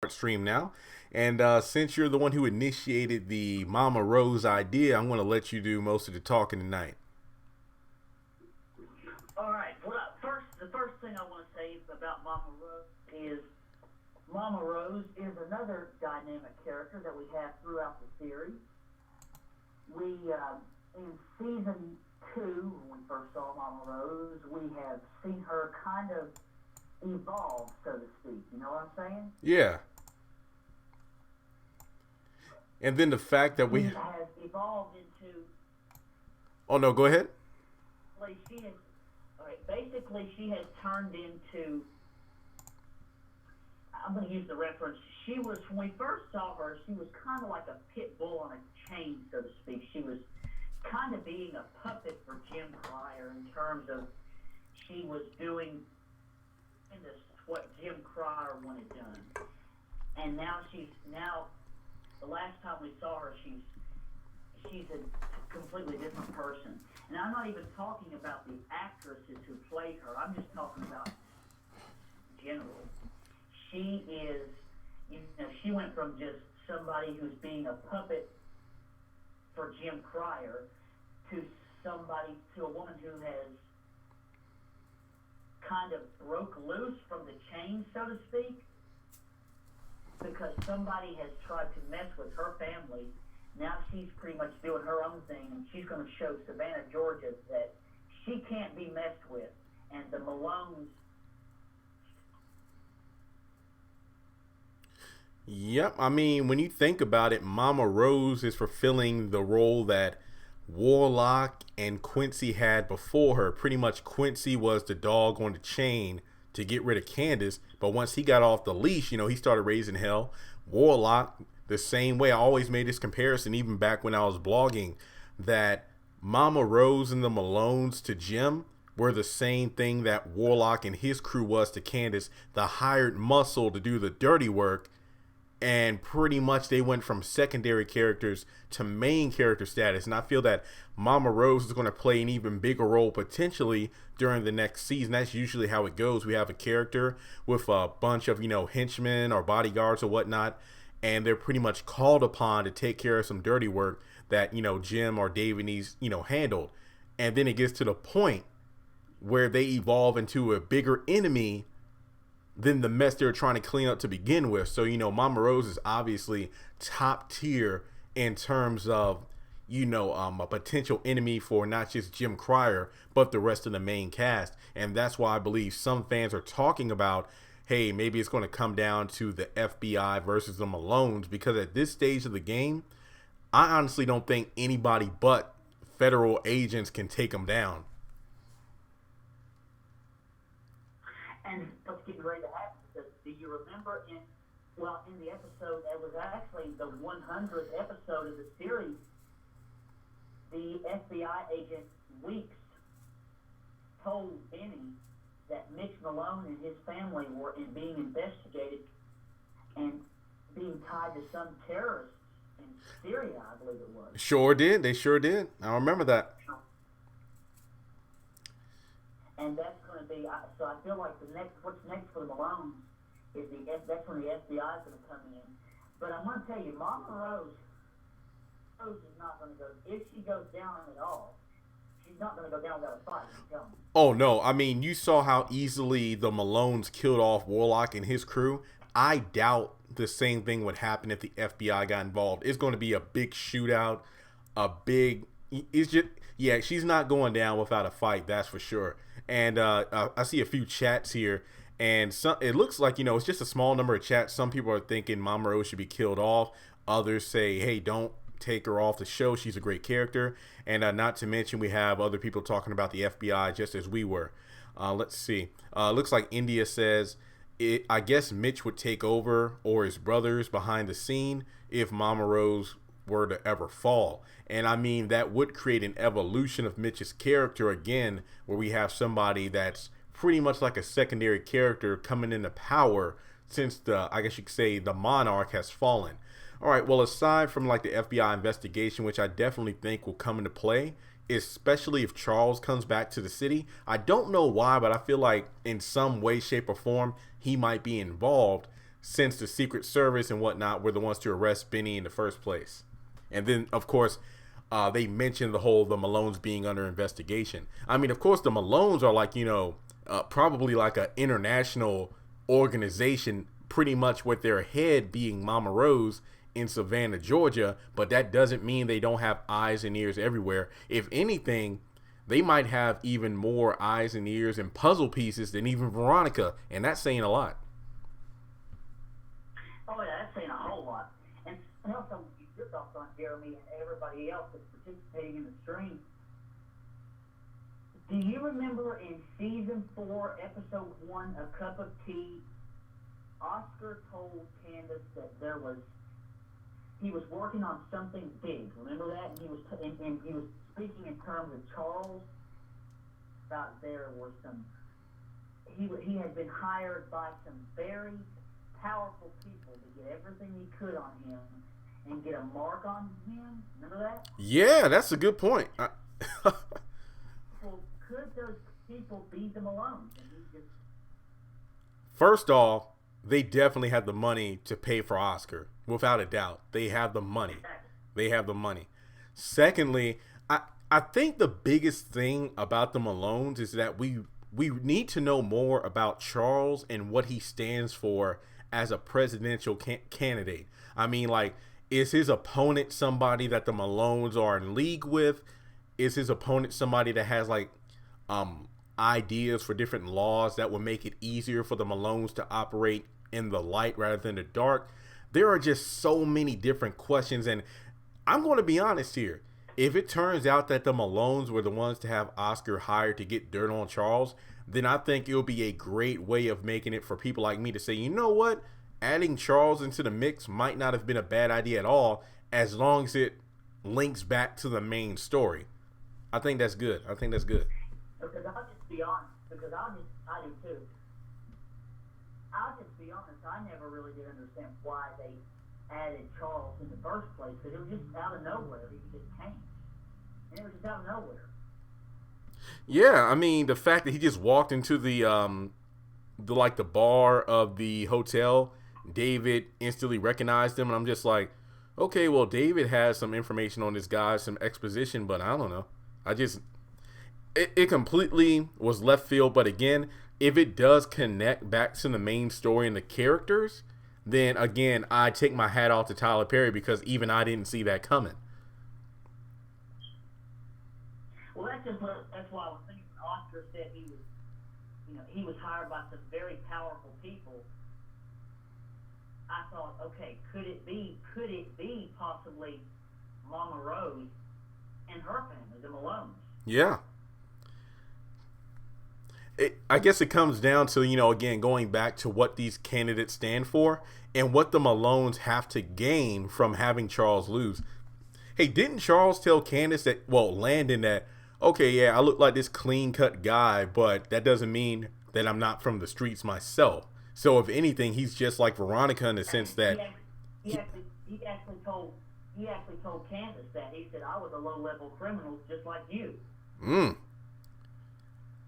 start stream now. And since you're the one who initiated the Mama Rose idea, I'm going to let you do most of the talking tonight. All right. Well, the first thing I want to say about Mama Rose is Mama Rose is another dynamic character that we have throughout the series. We, in season 2, when we first saw Mama Rose, we have seen her kind of evolve, so to speak. You know what I'm saying? Yeah. And then the fact that we has evolved into. Oh no, go ahead. Basically, she has turned into. I'm going to use the reference. She was, when we first saw her, she was kind of like a pit bull on a chain, so to speak. She was kind of being a puppet for Jim Cryer in terms of she was doing what Jim Cryer wanted done. And now the last time we saw her, she's a completely different person. And I'm not even talking about the actresses who played her. I'm just talking about general. She is, she went from just somebody who's being a puppet for Jim Cryer to a woman who has kind of broke loose from the chain, so to speak, because somebody has tried to mess with her family. Now she's pretty much doing her own thing, and she's going to show Savannah, Georgia, that she can't be messed with, and the Malones. Yep, I mean, when you think about it, Mama Rose is fulfilling the role that Warlock and Quincy had before her. Pretty much Quincy was the dog on the chain to get rid of Candace, but once he got off the leash, he started raising hell. Warlock, the same way. I always made this comparison even back when I was blogging, that Mama Rose and the Malones to Jim were the same thing that Warlock and his crew was to Candace, the hired muscle to do the dirty work. And pretty much they went from secondary characters to main character status. And I feel that Mama Rose is going to play an even bigger role potentially during the next season. That's usually how it goes. We have a character with a bunch of, henchmen or bodyguards or whatnot, and they're pretty much called upon to take care of some dirty work that, Jim or David needs, handled. And then it gets to the point where they evolve into a bigger enemy than the mess they're trying to clean up to begin with. So, Mama Rose is obviously top tier in terms of, a potential enemy for not just Jim Cryer, but the rest of the main cast. And that's why I believe some fans are talking about, hey, maybe it's going to come down to the FBI versus the Malones, because at this stage of the game, I honestly don't think anybody but federal agents can take them down. And what's getting ready to happen, because do you remember in the episode, that was actually the 100th episode of the series, the FBI agent Weeks told Benny that Mitch Malone and his family were being investigated and being tied to some terrorists in Syria, I believe it was. Sure did. They sure did. I remember that. And that's going to be, so I feel like what's next for the Malones is that's when the FBI is going to come in. But I'm going to tell you, Mama Rose is not going to go, if she goes down at all, she's not going to go down without a fight. Oh, no. I mean, you saw how easily the Malones killed off Warlock and his crew. I doubt the same thing would happen if the FBI got involved. It's going to be a big shootout, she's not going down without a fight, that's for sure. And I see a few chats here, and it looks like, it's just a small number of chats. Some people are thinking Mama Rose should be killed off. Others say, hey, don't take her off the show. She's a great character. And not to mention, we have other people talking about the FBI just as we were. Let's see. Looks like India says, I guess Mitch would take over, or his brothers behind the scene, if Mama Rose were to ever fall. And I mean, that would create an evolution of Mitch's character again, where we have somebody that's pretty much like a secondary character coming into power since I guess you could say, the monarch has fallen. All right, well, aside from like the FBI investigation, which I definitely think will come into play, especially if Charles comes back to the city. I don't know why, but I feel like in some way, shape, or form, he might be involved. since the Secret Service and whatnot were the ones to arrest Benny in the first place. And then, of course, they mentioned the Malones being under investigation. I mean, of course, the Malones are like, probably like an international organization, pretty much with their head being Mama Rose in Savannah, Georgia. But that doesn't mean they don't have eyes and ears everywhere. If anything, they might have even more eyes and ears and puzzle pieces than even Veronica. And that's saying a lot. Oh, yeah, that's saying a whole lot. And also, your thoughts on Jeremy and everybody else that's participating in the stream. Do you remember in season 4, episode 1, A Cup of Tea, Oscar told Candace that he was working on something big. Remember that? And he was speaking in terms of Charles. About there were some. He had been hired by some very powerful people to get everything he could on him and get a mark on him. Remember that? Yeah, that's a good point. Well, could those people be the Malones? First off, they definitely have the money to pay for Oscar, without a doubt. They have the money. They have the money. Secondly, I think the biggest thing about the Malones is that we need to know more about Charles and what he stands for as a presidential candidate. I mean, like, is his opponent somebody that the Malones are in league with? Is his opponent somebody that has like ideas for different laws that would make it easier for the Malones to operate in the light rather than the dark? There are just so many different questions, and I'm going to be honest here. If it turns out that the Malones were the ones to have Oscar hired to get dirt on Charles, then I think it'll be a great way of making it for people like me to say, you know what? Adding Charles into the mix might not have been a bad idea at all, as long as it links back to the main story. I think that's good. Because I'll just be honest, I do too. I'll just be honest, I never really did understand why they added Charles in the first place, because it was just out of nowhere. He just came. And it was just out of nowhere. Yeah, I mean, the fact that he just walked into the bar of the hotel, David instantly recognized him, and I'm just like, okay, well, David has some information on this guy, some exposition, but I don't know. It completely was left field, but again, if it does connect back to the main story and the characters, then again, I take my hat off to Tyler Perry, because even I didn't see that coming. Well, that's why I was thinking when Oscar said he was hired by some very powerful people. I thought, okay, could it be possibly Mama Rose and her family, the Malones? Yeah. I guess it comes down to, again, going back to what these candidates stand for and what the Malones have to gain from having Charles lose. Hey, didn't Charles tell Candace Landon that, okay, yeah, I look like this clean-cut guy, but that doesn't mean that I'm not from the streets myself. So if anything, he's just like Veronica in the sense that he actually told Candace that. He said, I was a low-level criminal just like you.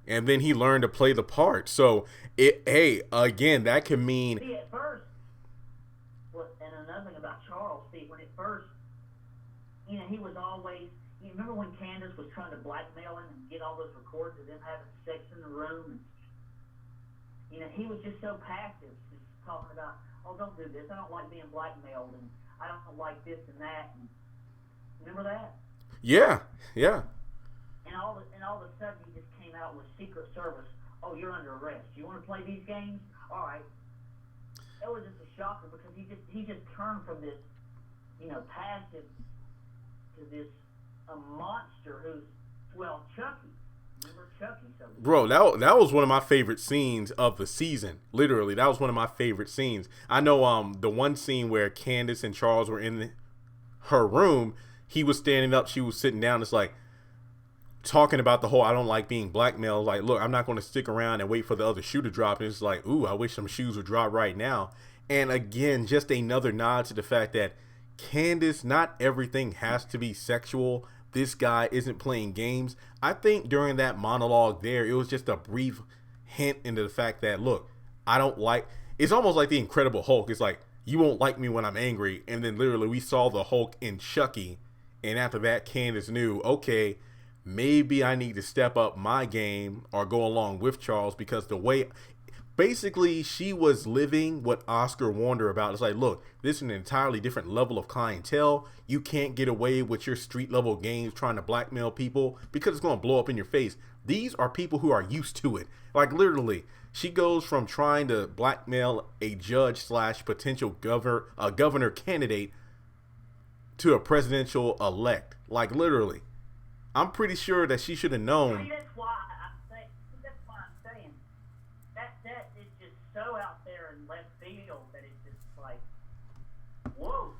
And then he learned to play the part. So, again, that can mean... See, at first, and another thing about Charles, when at first, he was always... You remember when Candace was trying to blackmail him and get all those records of them having sex in the room? And, he was just so passive, just talking about, oh, don't do this. I don't like being blackmailed, and I don't like this and that. And, remember that? Yeah. And all of a sudden, he just came out with Secret Service. Oh, you're under arrest. You want to play these games? All right. That was just a shocker, because he just turned from this, passive to this a monster who's Chucky. Remember Chucky? Bro, that was one of my favorite scenes of the season. Literally, that was one of my favorite scenes. I know the one scene where Candace and Charles were in her room. He was standing up, she was sitting down. It's like talking about the whole I don't like being blackmailed. Like, look, I'm not going to stick around and wait for the other shoe to drop. And it's like, ooh, I wish some shoes would drop right now. And again, just another nod to the fact that Candace, not everything has to be sexual. This guy isn't playing games. I think during that monologue there, it was just a brief hint into the fact that, look, I don't like, it's almost like the Incredible Hulk. It's like, you won't like me when I'm angry. And then literally we saw the Hulk in Chucky. And after that, Candace knew, okay, maybe I need to step up my game or go along with Charles, because the way, basically, she was living what Oscar warned her about. It's like, look, this is an entirely different level of clientele. You can't get away with your street level games trying to blackmail people because it's going to blow up in your face. These are people who are used to it. Like, literally, she goes from trying to blackmail a judge slash potential governor candidate to a presidential elect. Like, literally. I'm pretty sure that she should have known. That's why I'm saying that is just so out there in left field that it's just like, whoa,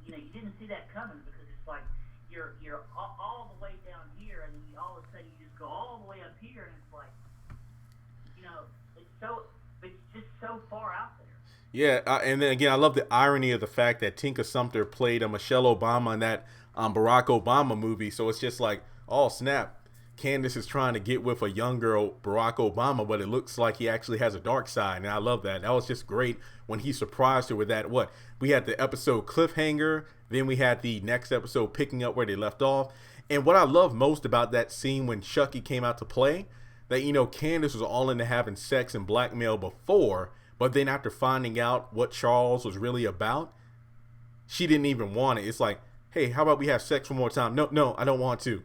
you didn't see that coming, because it's like you're all the way down here, and then all of a sudden you just go all the way up here, and it's like, it's just so far out there. Yeah, and then again, I love the irony of the fact that Tinka Sumter played a Michelle Obama in that Barack Obama movie. So it's just like, oh snap, Candace is trying to get with a young girl, Barack Obama, but it looks like he actually has a dark side, and I love that. That was just great when he surprised her with that. We had the episode cliffhanger, then we had the next episode picking up where they left off. And what I love most about that scene when Chucky came out to play, that Candace was all into having sex and blackmail before, but then after finding out what Charles was really about, she didn't even want it. It's like, hey, how about we have sex one more time? No, I don't want to.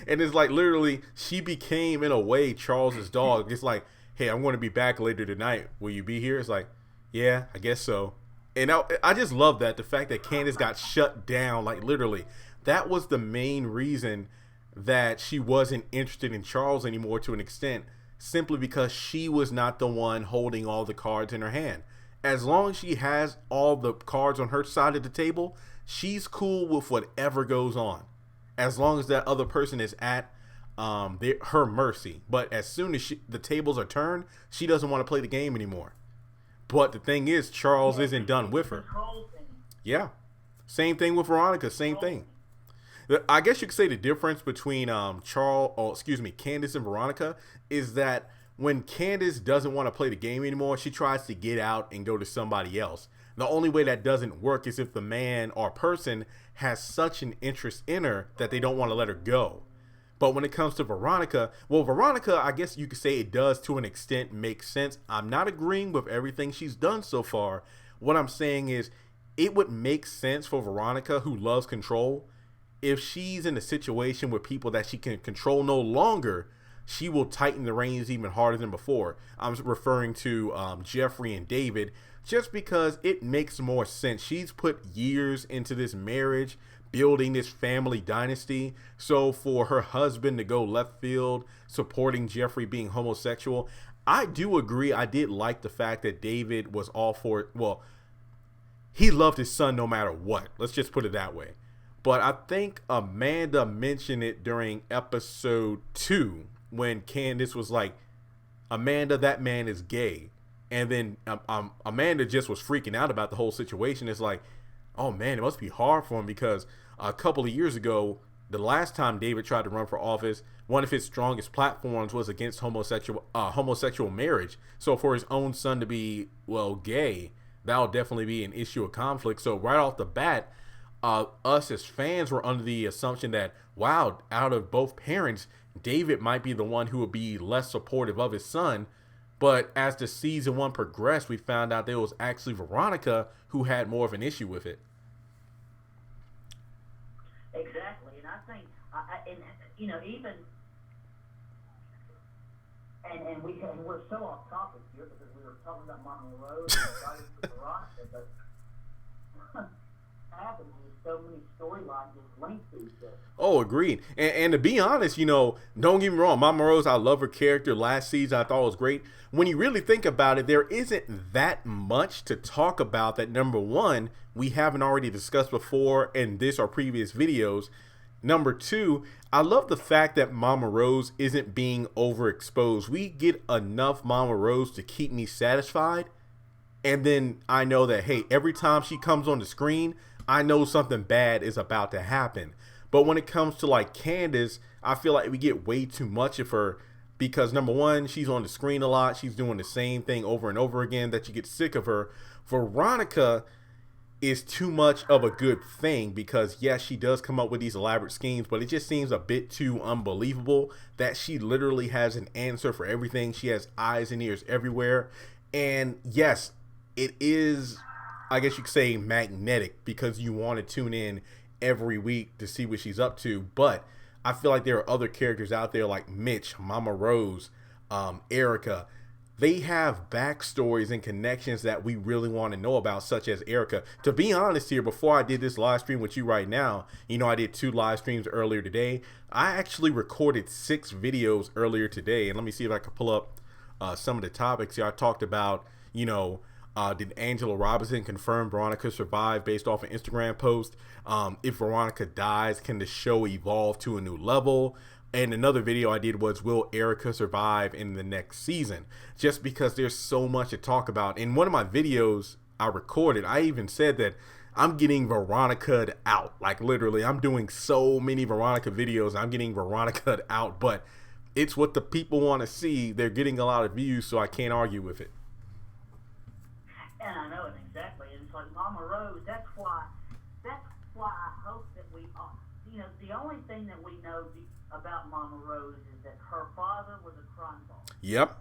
And it's like, literally, she became, in a way, Charles's dog. It's like, hey, I'm going to be back later tonight. Will you be here? It's like, yeah, I guess so. And I just love that, the fact that Candace got shut down. Like, literally, that was the main reason that she wasn't interested in Charles anymore, to an extent, simply because she was not the one holding all the cards in her hand. As long as she has all the cards on her side of the table, she's cool with whatever goes on, as long as that other person is at her mercy. But as soon as the tables are turned, she doesn't want to play the game anymore. But the thing is, Charles isn't done with her. Yeah. Same thing with Veronica. Same thing. I guess you could say the difference between Candace and Veronica is that when Candace doesn't want to play the game anymore, she tries to get out and go to somebody else. The only way that doesn't work is if the man or person has such an interest in her that they don't want to let her go. But when it comes to Veronica, I guess you could say it does, to an extent, make sense. I'm not agreeing with everything she's done so far. What I'm saying is, it would make sense for Veronica, who loves control, if she's in a situation with people that she can control no longer, she will tighten the reins even harder than before. I'm referring to Jeffrey and David, just because it makes more sense. She's put years into this marriage, building this family dynasty. So for her husband to go left field, supporting Jeffrey being homosexual, I do agree. I did like the fact that David was all for it. Well, he loved his son no matter what. Let's just put it that way. But I think Amanda mentioned it during episode 2 when Candace was like, Amanda, that man is gay. And then Amanda just was freaking out about the whole situation. It's like, oh man, it must be hard for him, because a couple of years ago, the last time David tried to run for office, one of his strongest platforms was against homosexual marriage. So for his own son to be, gay, that'll definitely be an issue of conflict. So right off the bat, us as fans were under the assumption that, wow, out of both parents, David might be the one who would be less supportive of his son. But as the season 1 progressed, we found out there was actually Veronica who had more of an issue with it. Exactly, and I think, we're so off topic here because we were talking about Mama Rose and Veronica, but happens is so many storylines just linked to each other. Oh, agreed. And to be honest, don't get me wrong, Mama Rose, I love her character. Last season I thought it was great. When you really think about it, there isn't that much to talk about that, number one, we haven't already discussed before in this or previous videos. Number two, I love the fact that Mama Rose isn't being overexposed. We get enough Mama Rose to keep me satisfied. And then I know that, hey, every time she comes on the screen, I know something bad is about to happen. But when it comes to like Candace, I feel like we get way too much of her. because number one, she's on the screen a lot. She's doing the same thing over and over again that you get sick of her. Veronica is too much of a good thing because yes, she does come up with these elaborate schemes, but it just seems a bit too unbelievable that she literally has an answer for everything. She has eyes and ears everywhere. And yes, it is, I guess you could say, magnetic because you want to tune in every week to see what she's up to. But I feel like there are other characters out there like Mitch, Mama Rose, Erica. They have backstories and connections that we really want to know about, such as Erica. To be honest here, before I did this live stream with you right now, you know, I did 2 live streams earlier today. I actually recorded 6 videos earlier today. And let me see if I can pull up some of the topics here. I talked about, you know, did Angela Robinson confirm Veronica survived based off an Instagram post? If Veronica dies, can the show evolve to a new level? And another video I did was, will Erica survive in the next season? Just because there's so much to talk about. In one of my videos I recorded, I even said that I'm getting Veronica'd out. Like literally, I'm doing so many Veronica videos. I'm getting Veronica'd out, but it's what the people want to see. They're getting a lot of views, so I can't argue with it. And I know it exactly. And it's like Mama Rose, that's why I hope that we, you know, the only thing that we know about Mama Rose is that her father was a crime boss. Yep.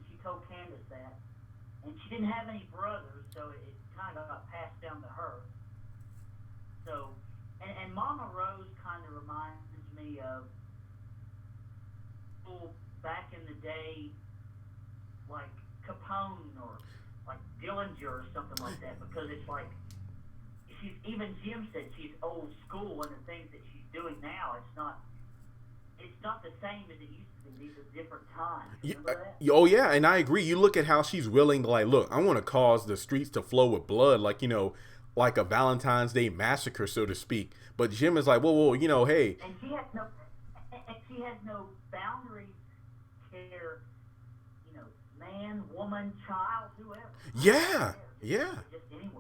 She told Candace that. And she didn't have any brothers, so it kind of got passed down to her. So, and Mama Rose kind of reminds me of people back in the day, like Capone or like Dillinger or something like that, because it's like, even Jim said she's old school, and the things that she's doing now, it's not the same as it used to be. These are different times. Remember that? Oh yeah, and I agree. You look at how she's willing to, like, look, I want to cause the streets to flow with blood, like, you know, like a Valentine's Day massacre, so to speak. But Jim is like, whoa, you know, hey. And she has no boundaries, care, you know, man, woman, child, whoever. Yeah. Just anybody.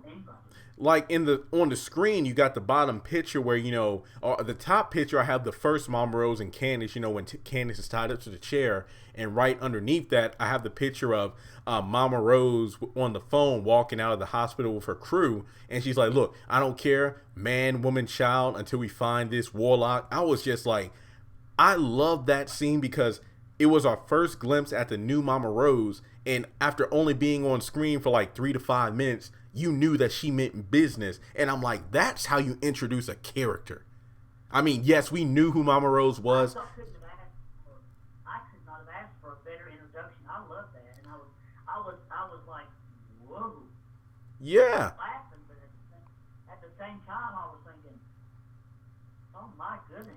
Like on the screen, you got the bottom picture where, you know, the top picture, I have the first Mama Rose and Candace, you know, when Candace is tied up to the chair. And right underneath that, I have the picture of Mama Rose on the phone walking out of the hospital with her crew. And she's like, look, I don't care, man, woman, child, until we find this warlock. I was just like, I love that scene because it was our first glimpse at the new Mama Rose. And after only being on screen for like 3 to 5 minutes, you knew that she meant business. And I'm like, that's how you introduce a character. I mean, yes, we knew who Mama Rose was. I could not have asked for a better introduction. I love that. And I was like, whoa. Yeah. Laughing, but at the same time, I was thinking, oh my goodness,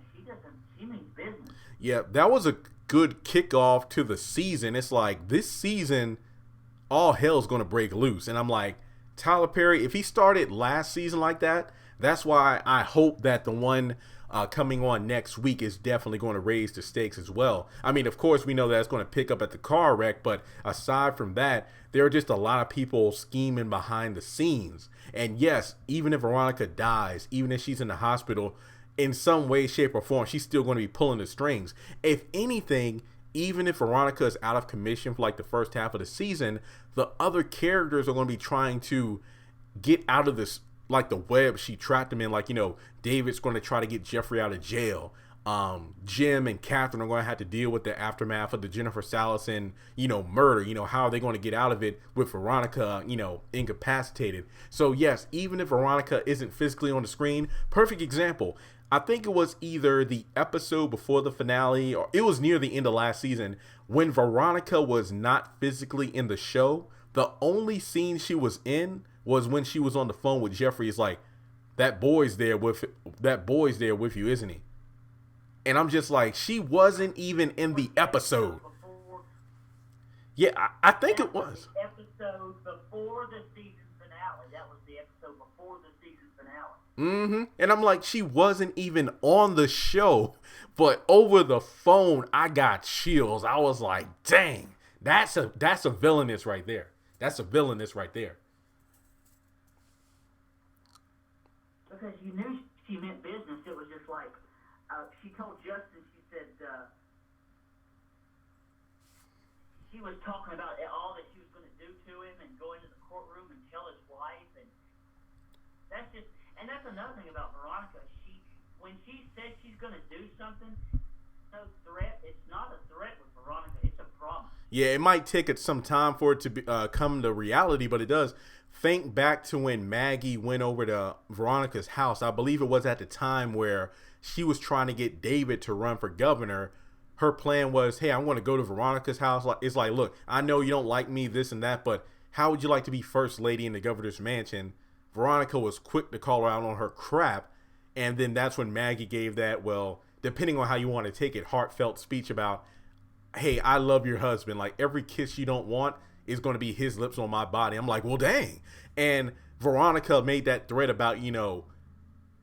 she means business. Yeah, that was a good kickoff to the season. It's like, this season, all hell's going to break loose. And I'm like, Tyler Perry, if he started last season like that, that's why I hope that the one coming on next week is definitely going to raise the stakes as well. I mean, of course, we know that it's going to pick up at the car wreck, but aside from that, there are just a lot of people scheming behind the scenes. And yes, even if Veronica dies, even if she's in the hospital, in some way, shape, or form, she's still going to be pulling the strings. If anything, even if Veronica is out of commission for like the first half of the season, the other characters are going to be trying to get out of this, like the web she trapped him in. Like, you know, David's going to try to get Jeffrey out of jail. Jim and Kathryn are going to have to deal with the aftermath of the Jennifer Salison, you know, murder. You know, how are they going to get out of it with Veronica, you know, incapacitated? So yes, even if Veronica isn't physically on the screen, perfect example. I think it was either the episode before the finale or it was near the end of last season when Veronica was not physically in the show. The only scene she was in was when she was on the phone with Jeffrey. It's like, that boy's there with you, isn't he? And I'm just like, she wasn't even in the episode. Yeah, I think it was. The episode before the season finale. That was the episode before the season finale. Mm-hmm. And I'm like, she wasn't even on the show, but over the phone, I got chills. I was like, dang, that's a villainess right there. That's a villainess right there. Because you knew she meant business. It was just like, she told Justin, she said, she was talking about all that she was going to do to him and go into the courtroom and tell his wife, and that's another thing about Veronica. When she said she's going to do something, no threat. It's not a threat with Veronica. It's a promise. Yeah, it might take it some time for it to come to reality, but it does. Think back to when Maggie went over to Veronica's house. I believe it was at the time where she was trying to get David to run for governor. Her plan was, hey, I'm going to go to Veronica's house. It's like, look, I know you don't like me, this and that, but how would you like to be first lady in the governor's mansion? Veronica was quick to call her out on her crap. And then that's when Maggie gave that, well, depending on how you want to take it, heartfelt speech about, hey, I love your husband. Like, every kiss you don't want is going to be his lips on my body. I'm like, well, dang. And Veronica made that threat about,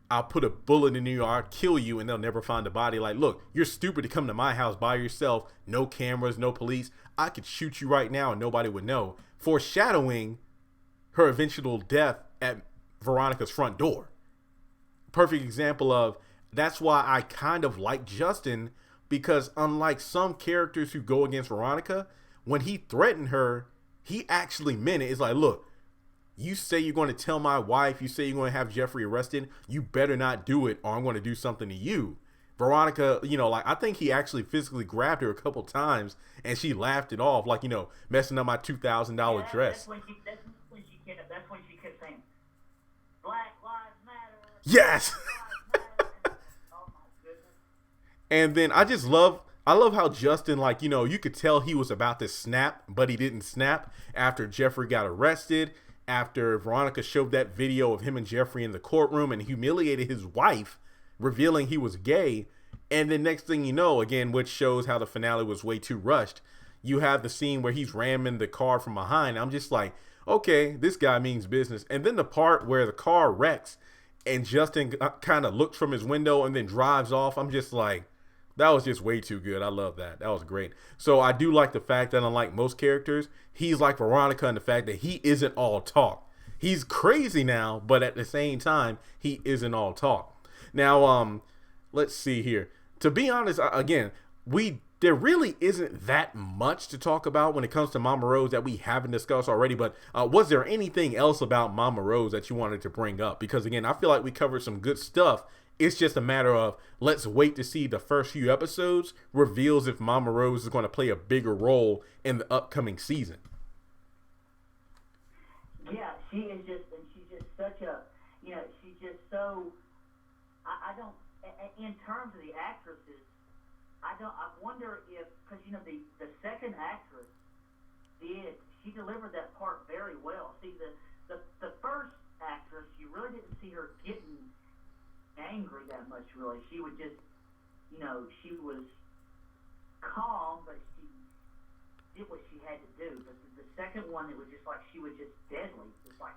I'll put a bullet in you, or I'll kill you, and they'll never find the body. Like, look, you're stupid to come to my house by yourself. No cameras, no police. I could shoot you right now and nobody would know. Foreshadowing her eventual death at Veronica's front door. Perfect example of, that's why I kind of like Justin, because unlike some characters who go against Veronica, when he threatened her, he actually meant it. It's like, look, you say you're going to tell my wife, you say you're going to have Jeffrey arrested, you better not do it or I'm going to do something to you. Veronica, I think he actually physically grabbed her a couple times and she laughed it off, like, messing up my $2,000 dress. That's when she kept saying, Black Lives Matter. Yes. Black Lives Matter. Oh my goodness. And then I love how Justin, you could tell he was about to snap, but he didn't snap after Jeffrey got arrested, after Veronica showed that video of him and Jeffrey in the courtroom and humiliated his wife, revealing he was gay. And then next thing you know, again, which shows how the finale was way too rushed, you have the scene where he's ramming the car from behind. I'm just like, okay, this guy means business. And then the part where the car wrecks and Justin kind of looks from his window and then drives off. I'm just like, that was just way too good. I love that. That was great. So I do like the fact that, unlike most characters, he's like Veronica in the fact that he isn't all talk. He's crazy now, but at the same time, he isn't all talk. Now, let's see here. To be honest, again, there really isn't that much to talk about when it comes to Mama Rose that we haven't discussed already. But was there anything else about Mama Rose that you wanted to bring up? Because, again, I feel like we covered some good stuff. It's just a matter of, let's wait to see the first few episodes reveals if Mama Rose is going to play a bigger role in the upcoming season. Yeah, she's just such a, she's just so, I don't, in terms of the actresses, I wonder if, because, the second actress she delivered that part very well. See, the first actress, you really didn't see her getting angry that much, really. She would just, she was calm, but she did what she had to do. But the second one, it was just like she was just deadly. It's like,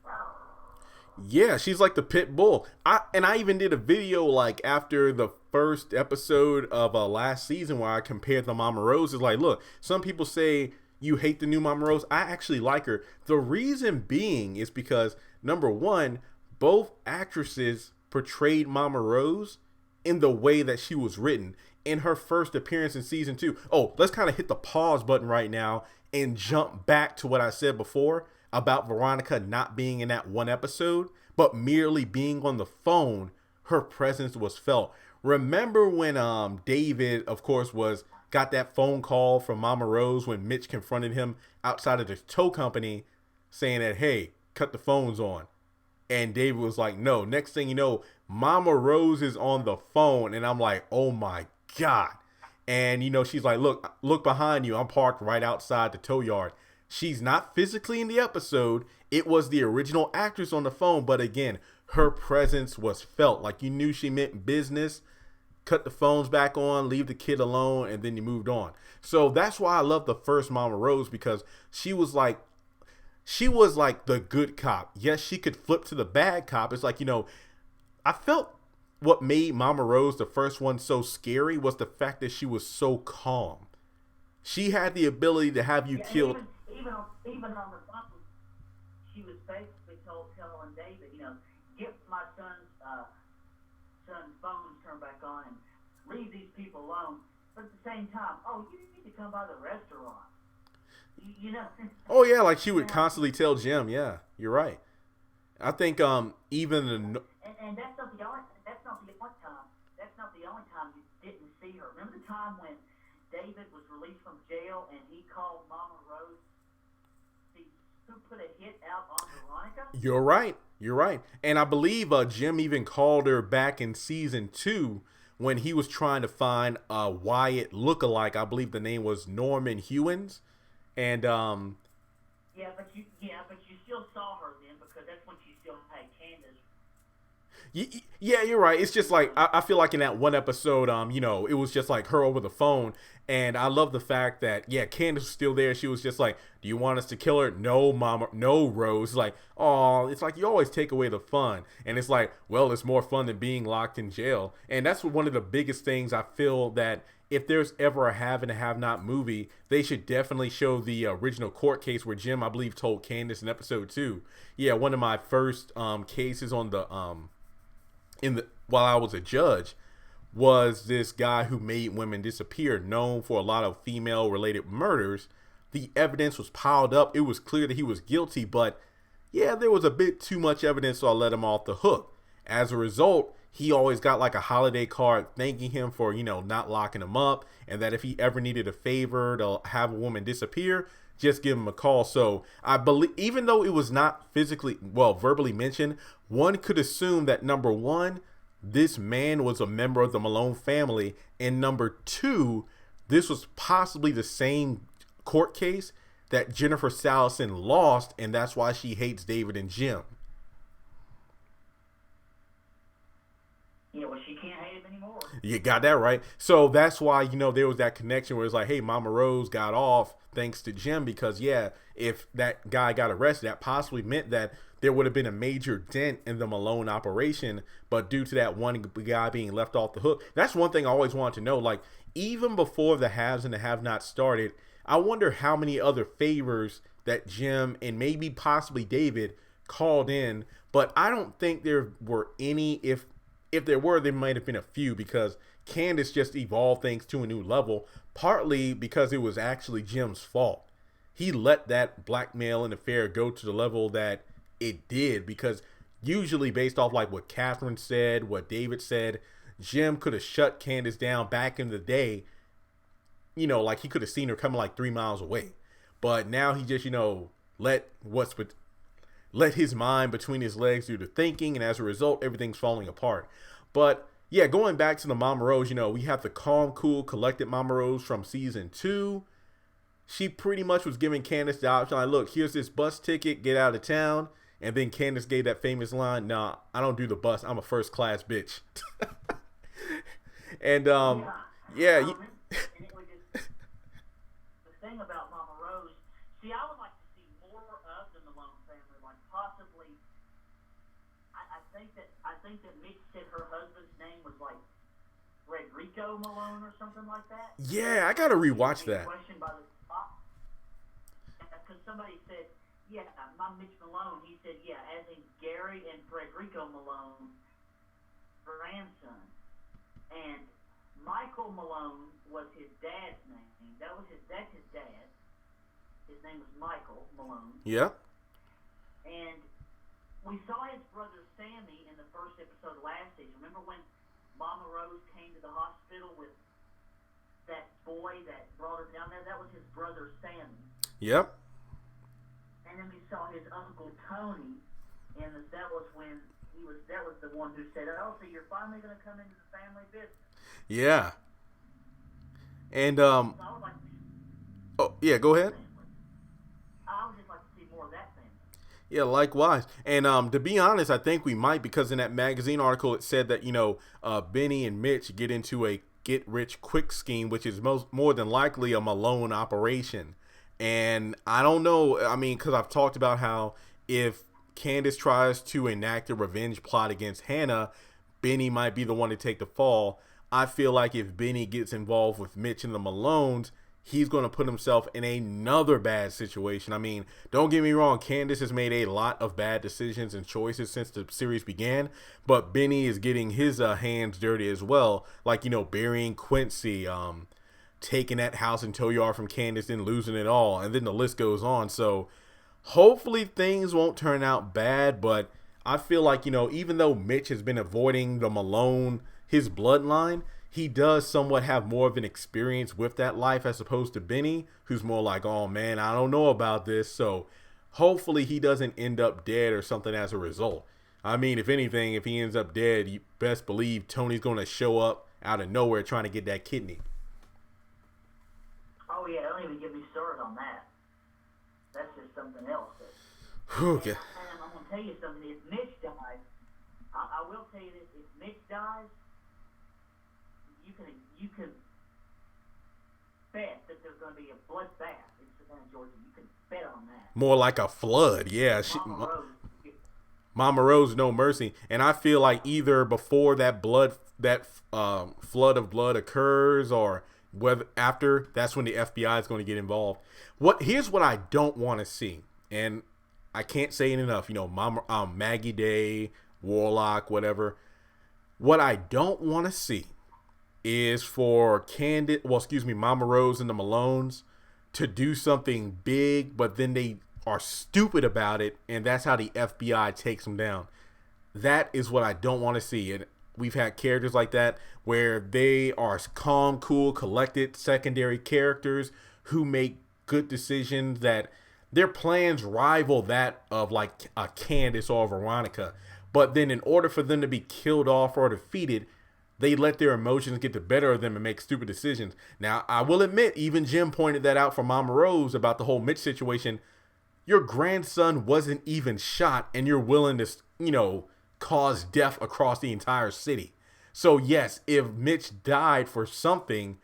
wow. Yeah, she's like the pit bull. I even did a video after the first episode of last season where I compared the Mama Rose. It's like, look, some people say you hate the new Mama Rose. I actually like her. The reason being is because, number one, both actresses portrayed Mama Rose in the way that she was written in her first appearance in season 2. Oh, let's kind of hit the pause button right now and jump back to what I said before about Veronica not being in that one episode, but merely being on the phone. Her presence was felt. Remember when David, of course, got that phone call from Mama Rose when Mitch confronted him outside of the tow company saying that, hey, cut the phones on. And David was like, no. Next thing you know, Mama Rose is on the phone. And I'm like, oh my God. And, she's like, look behind you. I'm parked right outside the tow yard. She's not physically in the episode. It was the original actress on the phone. But again, her presence was felt. Like, you knew she meant business. Cut the phones back on, leave the kid alone, and then you moved on. So that's why I love the first Mama Rose, because she was like the good cop. Yes, she could flip to the bad cop. It's like, I felt what made Mama Rose, the first one, so scary was the fact that she was so calm. She had the ability to have you killed. Even on the phone, she was basically telling David, get my son's phone turned back on and leave these people alone. but at the same time, oh, you need to come by the restaurant. You know. Oh yeah, like she would Now, constantly tell Jim. Yeah, you're right. I think even the and that's not the only time. That's not the only time you didn't see her. Remember the time when David was released from jail and he called Mama Rose, see, who put a hit out on Veronica? You're right. You're right. And I believe Jim even called her back in season 2 when he was trying to find a Wyatt lookalike. I believe the name was Norman Hewins. And but you still saw her then because that's when she still had Candace. Yeah, you're right. It's just like I feel like in that one episode, it was just like her over the phone, and I love the fact that Candace was still there. She was just like, "Do you want us to kill her?" No, Mama, no, Rose. Like, oh, it's like you always take away the fun, and it's like, well, it's more fun than being locked in jail, and that's one of the biggest things I feel that if there's ever a have and a have not movie, they should definitely show the original court case where Jim, I believe, told Candace in episode 2. Yeah, one of my first cases on the while I was a judge was this guy who made women disappear, known for a lot of female related murders. The evidence was piled up. It was clear that he was guilty, but there was a bit too much evidence, so I let him off the hook. As a result, he always got like a holiday card thanking him for, not locking him up, and that if he ever needed a favor to have a woman disappear, just give him a call. So I believe, even though it was not verbally mentioned, one could assume that number one, this man was a member of the Malone family, and number two, this was possibly the same court case that Jennifer Salison lost, and that's why she hates David and Jim. Yeah, well, she can't hate him anymore. You got that right. So that's why, there was that connection where it's like, hey, Mama Rose got off thanks to Jim because, if that guy got arrested, that possibly meant that there would have been a major dent in the Malone operation. But due to that one guy being left off the hook, that's one thing I always wanted to know. Like, even before the haves and the have-nots started, I wonder how many other favors that Jim and maybe possibly David called in. But I don't think there were any. If there were, there might have been a few because Candace just evolved things to a new level, partly because it was actually Jim's fault. He let that blackmail and affair go to the level that it did because usually based off like what Kathryn said, what David said, Jim could have shut Candace down back in the day. Like he could have seen her coming like 3 miles away. But now he just, let his mind between his legs do the thinking, and as a result, everything's falling apart. But going back to the Mama Rose, we have the calm, cool, collected Mama Rose from season 2. She pretty much was giving Candace the option, like, look, here's this bus ticket, get out of town. And then Candace gave that famous line, nah, I don't do the bus, I'm a first class bitch. And and it was just, the thing about Mama Rose, see, I would like to see more of the Malone family, like possibly. I think that Mitch said her husband's name was like Rodrigo Malone or something like that. Yeah, I gotta rewatch that. Questioned by the spot because somebody said, my Mitch Malone. He said, as in Gary and Frederico Malone, grandson, and Michael Malone was his dad's name. That's his dad. His name was Michael Malone. Yeah. And we saw his brother Sammy in the first episode of last season. Remember when Mama Rose came to the hospital with that boy that brought her down there? That was his brother Sammy. Yep. And then we saw his uncle Tony, and that was the one who said, "Oh, so you're finally going to come into the family business." Yeah. And So I would like to go ahead. I would just like to see more of that family. Yeah, likewise. And to be honest, I think we might, because in that magazine article it said that Benny and Mitch get into a get rich quick scheme, which is more than likely a Malone operation. And I don't know. I mean, because I've talked about how if Candace tries to enact a revenge plot against Hannah, Benny might be the one to take the fall. I feel like if Benny gets involved with Mitch and the Malones, he's going to put himself in another bad situation. I mean, don't get me wrong, Candace has made a lot of bad decisions and choices since the series began, but Benny is getting his hands dirty as well, like, burying Quincy, taking that house in tow yard from Candace and losing it all. And then the list goes on. So hopefully things won't turn out bad. But I feel like, even though Mitch has been avoiding the Malone, his bloodline, he does somewhat have more of an experience with that life as opposed to Benny, who's more like, oh man, I don't know about this. So hopefully he doesn't end up dead or something as a result. I mean, if anything, if he ends up dead, you best believe Tony's going to show up out of nowhere trying to get that kidney. Oh yeah, don't even get me started on that. That's just something else. Okay. And I'm going to tell you something. If Mitch dies, I will tell you this. If Mitch dies, you can bet that there's going to be a bloodbath in Savannah, Georgia. You can bet on that. More like a flood, yeah. Mama Rose, no mercy. And I feel like either before that flood of blood occurs, or whether after, that's when the FBI is going to get involved. Here's what I don't want to see, and I can't say it enough. Maggie Day, Warlock, whatever. What I don't want to see is for Candace, Mama Rose and the Malones to do something big, but then they are stupid about it, and that's how the FBI takes them down. That is what I don't want to see. And we've had characters like that where they are calm, cool, collected secondary characters who make good decisions, that their plans rival that of like a Candace or a Veronica. But then in order for them to be killed off or defeated, they let their emotions get the better of them and make stupid decisions. Now, I will admit, even Jim pointed that out for Mama Rose about the whole Mitch situation. Your grandson wasn't even shot, and you're willing to, cause death across the entire city. So yes, if Mitch died for something,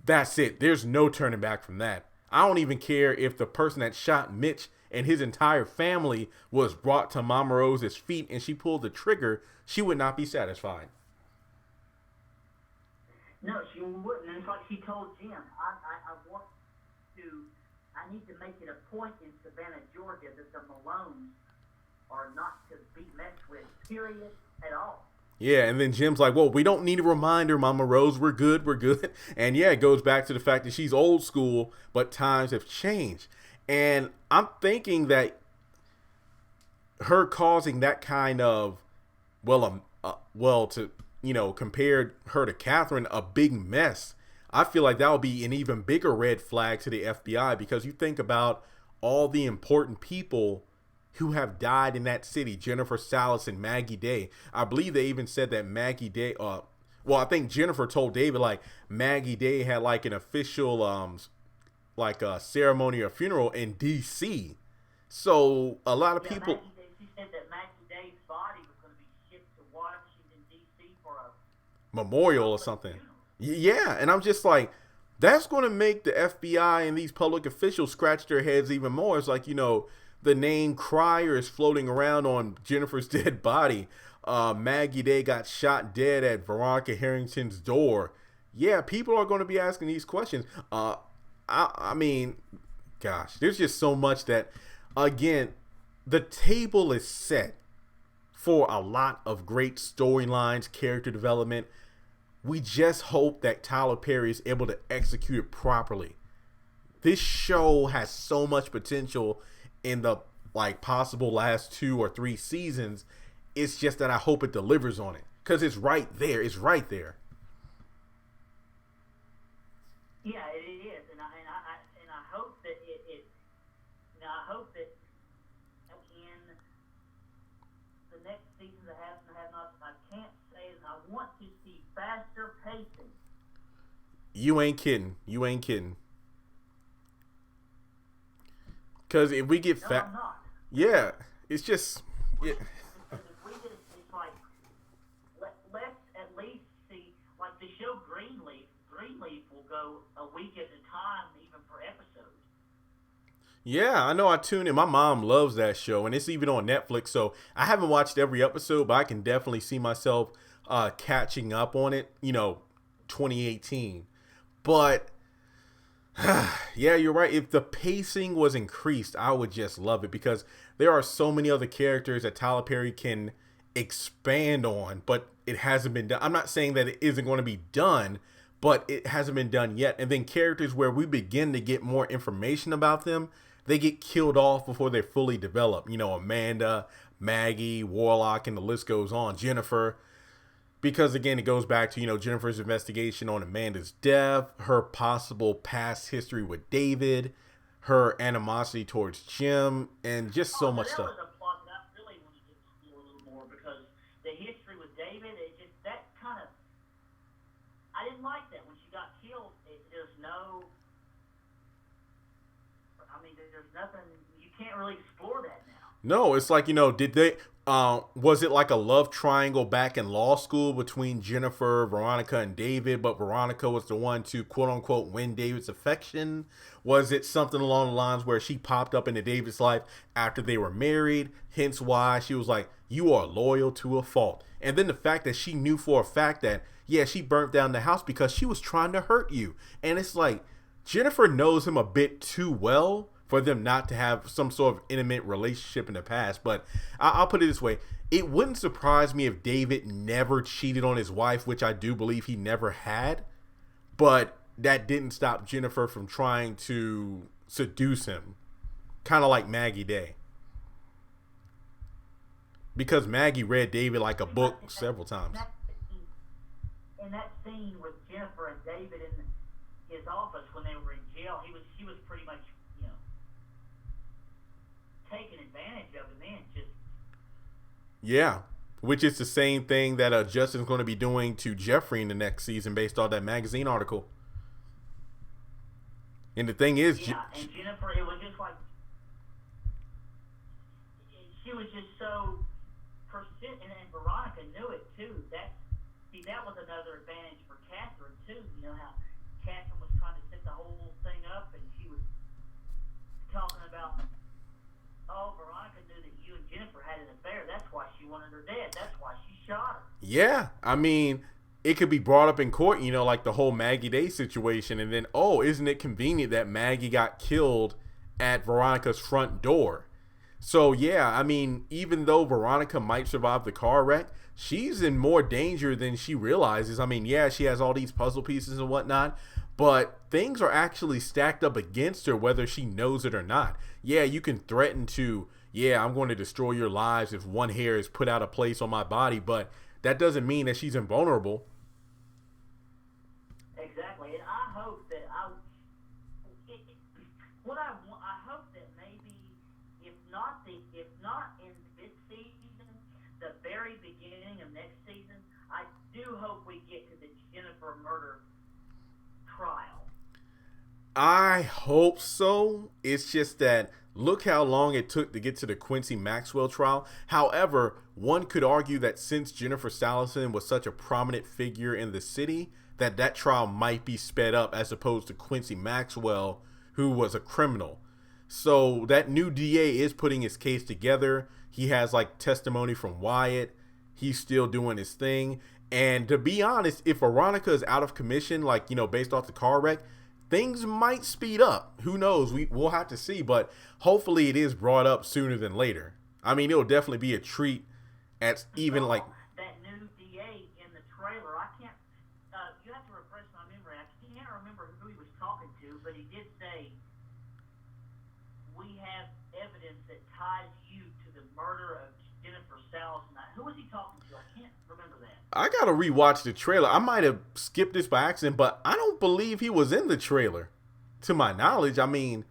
that's it. There's no turning back from that. I don't even care if the person that shot Mitch and his entire family was brought to Mama Rose's feet and she pulled the trigger. She would not be satisfied. No, she wouldn't. And it's like she told Jim, I need to make it a point in Savannah, Georgia, that the Malones are not to be messed with, period, at all. Yeah, and then Jim's like, well, we don't need a reminder, Mama Rose. We're good. And yeah, it goes back to the fact that she's old school, but times have changed. And I'm thinking that her causing that kind of, compared her to Kathryn, a big mess, I feel like that would be an even bigger red flag to the FBI, because you think about all the important people who have died in that city, Jennifer Salas and Maggie Day. I believe they even said that Maggie Day, I think Jennifer told David, like, Maggie Day had like an official, a ceremony or funeral in D.C. So a lot of people. She said that Maggie Day's body was going to be shipped to Washington, D.C. for a memorial or something. Yeah, and I'm just like, that's going to make the FBI and these public officials scratch their heads even more. It's like, the name Crier is floating around on Jennifer's dead body. Maggie Day got shot dead at Veronica Harrington's door. Yeah, people are going to be asking these questions. I mean, gosh, there's just so much that, again, the table is set for a lot of great storylines, character development. We just hope that Tyler Perry is able to execute it properly. This show has so much potential in the possible last 2 or 3 seasons. It's just that I hope it delivers on it, because it's right there. It's right there. Yeah, it is, and I hope that I hope that in the next season of HAHN and HAHN, I can't say it. I want to see faster pacing. You ain't kidding. Because if we get yeah, it's just, yeah. Because if we get, it's like, let's at least see, like the show Greenleaf. Greenleaf will go a week at a time, even per episode. Yeah, I know. I tune in. My mom loves that show, and it's even on Netflix. So I haven't watched every episode, but I can definitely see myself catching up on it. 2018. But yeah, you're right. If the pacing was increased, I would just love it, because there are so many other characters that Tyler Perry can expand on, but it hasn't been done. I'm not saying that it isn't going to be done, but it hasn't been done yet. And then characters where we begin to get more information about them, they get killed off before they're fully developed. You know, Amanda, Maggie, Warlock, and the list goes on. Jennifer, because again, it goes back to, you know, Jennifer's investigation on Amanda's death, her possible past history with David, her animosity towards Jim, and just so much stuff. That was a plot that I really wanted to explore a little more, because the history with David, it just, that kind of, I didn't like that when she got killed. There's no, I mean, there's nothing, you can't really explore that now. No, it's like, you know, did they, was it like a love triangle back in law school between Jennifer, Veronica, and David, but Veronica was the one to quote unquote win David's affection? Was it something along the lines where she popped up into David's life after they were married? Hence why she was like, you are loyal to a fault. And then the fact that she knew for a fact that, yeah, she burnt down the house because she was trying to hurt you. And it's like, Jennifer knows him a bit too well for them not to have some sort of intimate relationship in the past. But I'll put it this way. It wouldn't surprise me if David never cheated on his wife, which I do believe he never had. But that didn't stop Jennifer from trying to seduce him. Kind of like Maggie Day. Because Maggie read David like a book several times. In that scene with Jennifer and David in his office when they were in jail, she was pretty much, you know, taking advantage of him then. Just yeah, which is the same thing that Justin's going to be doing to Jeffrey in the next season based on that magazine article. And the thing is, yeah, and Jennifer, it was just like she was just so persistent, and Veronica knew it too. That was another advantage for Kathryn too. You know how Kathryn was trying to set the whole thing up, and she was talking about, oh, Veronica knew that you and Jennifer had an affair. That's why she wanted her dead. That's why she shot her. Yeah, I mean, it could be brought up in court, you know, like the whole Maggie Day situation. And then, oh, isn't it convenient that Maggie got killed at Veronica's front door? So, yeah, I mean, even though Veronica might survive the car wreck, she's in more danger than she realizes. I mean, yeah, she has all these puzzle pieces and whatnot, but things are actually stacked up against her, whether she knows it or not. Yeah, you can threaten to, yeah, I'm going to destroy your lives if one hair is put out of place on my body, but that doesn't mean that she's invulnerable. Exactly, and I hope that I hope that maybe if not in this season, the very beginning of next season, I do hope we get to the Jennifer murder trial. I hope so. It's just that look how long it took to get to the Quincy Maxwell trial. However, one could argue that since Jennifer Salison was such a prominent figure in the city, that trial might be sped up as opposed to Quincy Maxwell, who was a criminal. So that new DA is putting his case together. He has like testimony from Wyatt. He's still doing his thing. And to be honest, if Veronica is out of commission, like, you know, based off the car wreck, things might speed up. Who knows? We'll have to see. But hopefully it is brought up sooner than later. I mean, it'll definitely be a treat at even like that new DA in the trailer. I can't. You have to refresh my memory. I can't remember who he was talking to, but he did say, "We have evidence that ties you to the murder of Jennifer Salison." Who was he talking to? I can't remember that. I gotta rewatch the trailer. I might have skipped this by accident, but I don't believe he was in the trailer. To my knowledge, I mean,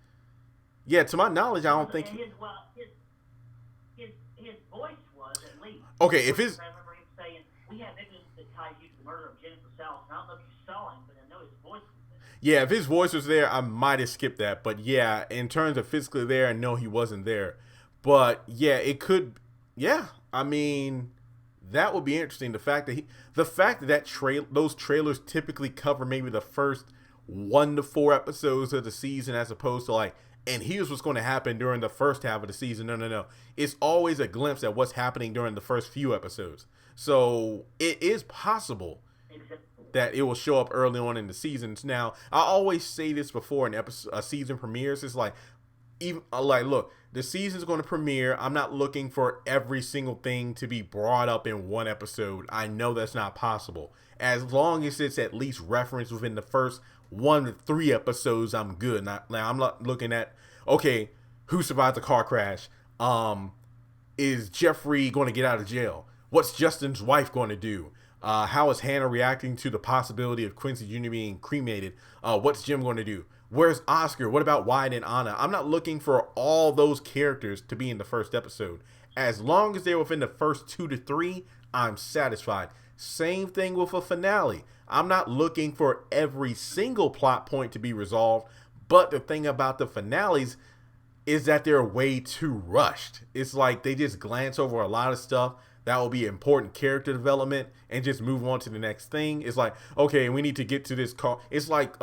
yeah, to my knowledge, I don't think. His voice was at least. Okay, if his. I remember him saying, "We have evidence that ties you to the murder of Jennifer Salison." I don't know if you saw him, but I know his voice was there. Yeah, if his voice was there, I might have skipped that. But yeah, in terms of physically there, no, he wasn't there. But yeah, it could. Yeah, I mean, that would be interesting. The fact that those trailers typically cover maybe the first 1 to 4 episodes of the season, as opposed to like, and here's what's going to happen during the first half of the season. No. It's always a glimpse at what's happening during the first few episodes. So it is possible that it will show up early on in the seasons. Now, I always say this before a season premieres. It's like, even like, look, the season's going to premiere. I'm not looking for every single thing to be brought up in one episode. I know that's not possible. As long as it's at least referenced within the first 1 to 3 episodes, I'm good. Now I'm not looking at, okay, who survived the car crash? Is Jeffrey going to get out of jail? What's Justin's wife going to do? How is Hannah reacting to the possibility of Quincy Jr. being cremated? What's Jim going to do? Where's Oscar? What about Wyatt and Anna? I'm not looking for all those characters to be in the first episode. As long as they're within the first 2 to 3, I'm satisfied. Same thing with a finale. I'm not looking for every single plot point to be resolved, but the thing about the finales is that they're way too rushed. It's like they just glance over a lot of stuff that will be important character development and just move on to the next thing. It's like, okay, we need to get to this car. It's like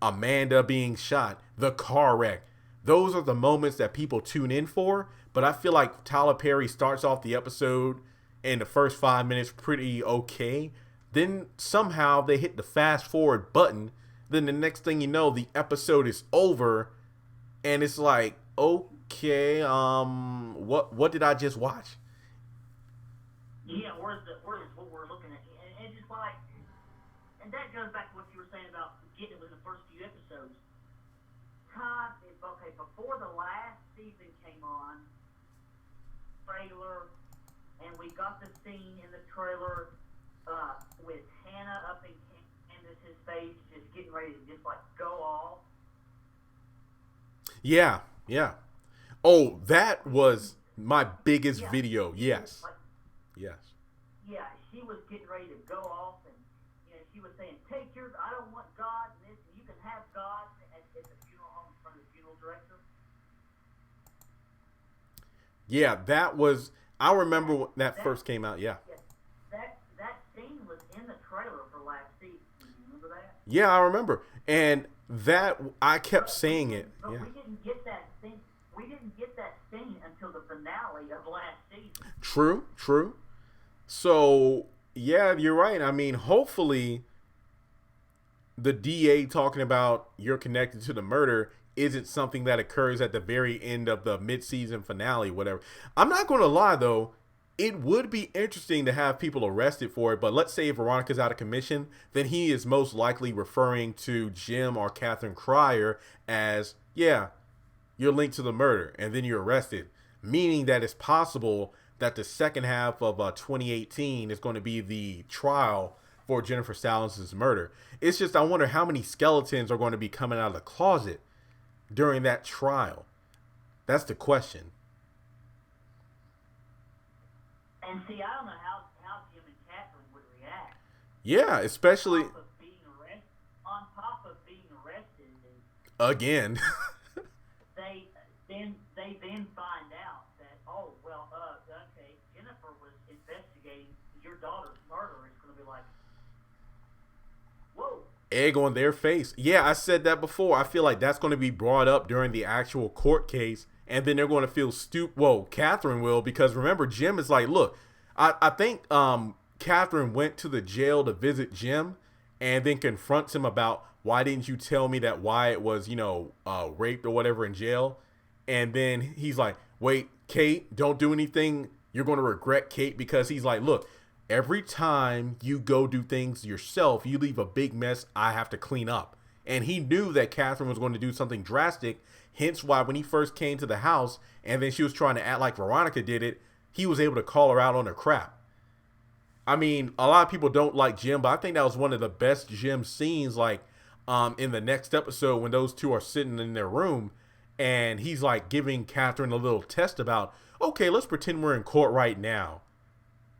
Amanda being shot, the car wreck. Those are the moments that people tune in for, but I feel like Tyler Perry starts off the episode in the first 5 minutes pretty okay. Then somehow they hit the fast forward button. Then the next thing you know, the episode is over and it's like, okay, what did I just watch? Yeah, where's what we're looking at? And it's just like, and that goes back to what you were saying about getting it with the first few episodes. Okay, before the last season came on, trailer, and we got the scene in the trailer with Hannah up in Candace's face, just getting ready to just like go off. Yeah. Oh, that was my biggest video. Yes. Yes. Yeah, she was getting ready to go off, and she was saying, "Take yours. I don't want God in this. You can have God." At the funeral home in front of the funeral director. Yeah, that was. I remember when that first came out. Yeah. That scene was in the trailer for last season. Do you remember that? Yeah, I remember, and that I kept saying it. But yeah. we didn't get that scene. We didn't get that scene until the finale of last season. True. So yeah, you're right. I mean, hopefully, the DA talking about you're connected to the murder isn't something that occurs at the very end of the mid-season finale, whatever. I'm not going to lie, though. It would be interesting to have people arrested for it, but let's say if Veronica's out of commission, then he is most likely referring to Jim or Kathryn Cryer as, yeah, you're linked to the murder, and then you're arrested, meaning that it's possible that the second half of 2018 is going to be the trial for Jennifer Salin's murder. It's just, I wonder how many skeletons are going to be coming out of the closet during that trial. That's the question. And see, I don't know how Jim and Kathryn would react. Yeah, especially on top of being arrested. Again. they then find out that, oh, well, okay, Jennifer was investigating your daughter's murder. It's going to be like, whoa. Egg on their face. Yeah, I said that before. I feel like that's going to be brought up during the actual court case, and then they're going to feel stupid. Whoa, Kathryn will, because remember, Jim is like, look, I think Kathryn went to the jail to visit Jim and then confronts him about, why didn't you tell me that Wyatt was, raped or whatever in jail? And then he's like, wait, Kate, don't do anything. You're going to regret Kate, because he's like, look, every time you go do things yourself, you leave a big mess I have to clean up. And he knew that Kathryn was going to do something drastic. Hence why when he first came to the house and then she was trying to act like Veronica did it, he was able to call her out on her crap. I mean, a lot of people don't like Jim, but I think that was one of the best Jim scenes, like in the next episode when those two are sitting in their room and he's like giving Kathryn a little test about, okay, let's pretend we're in court right now.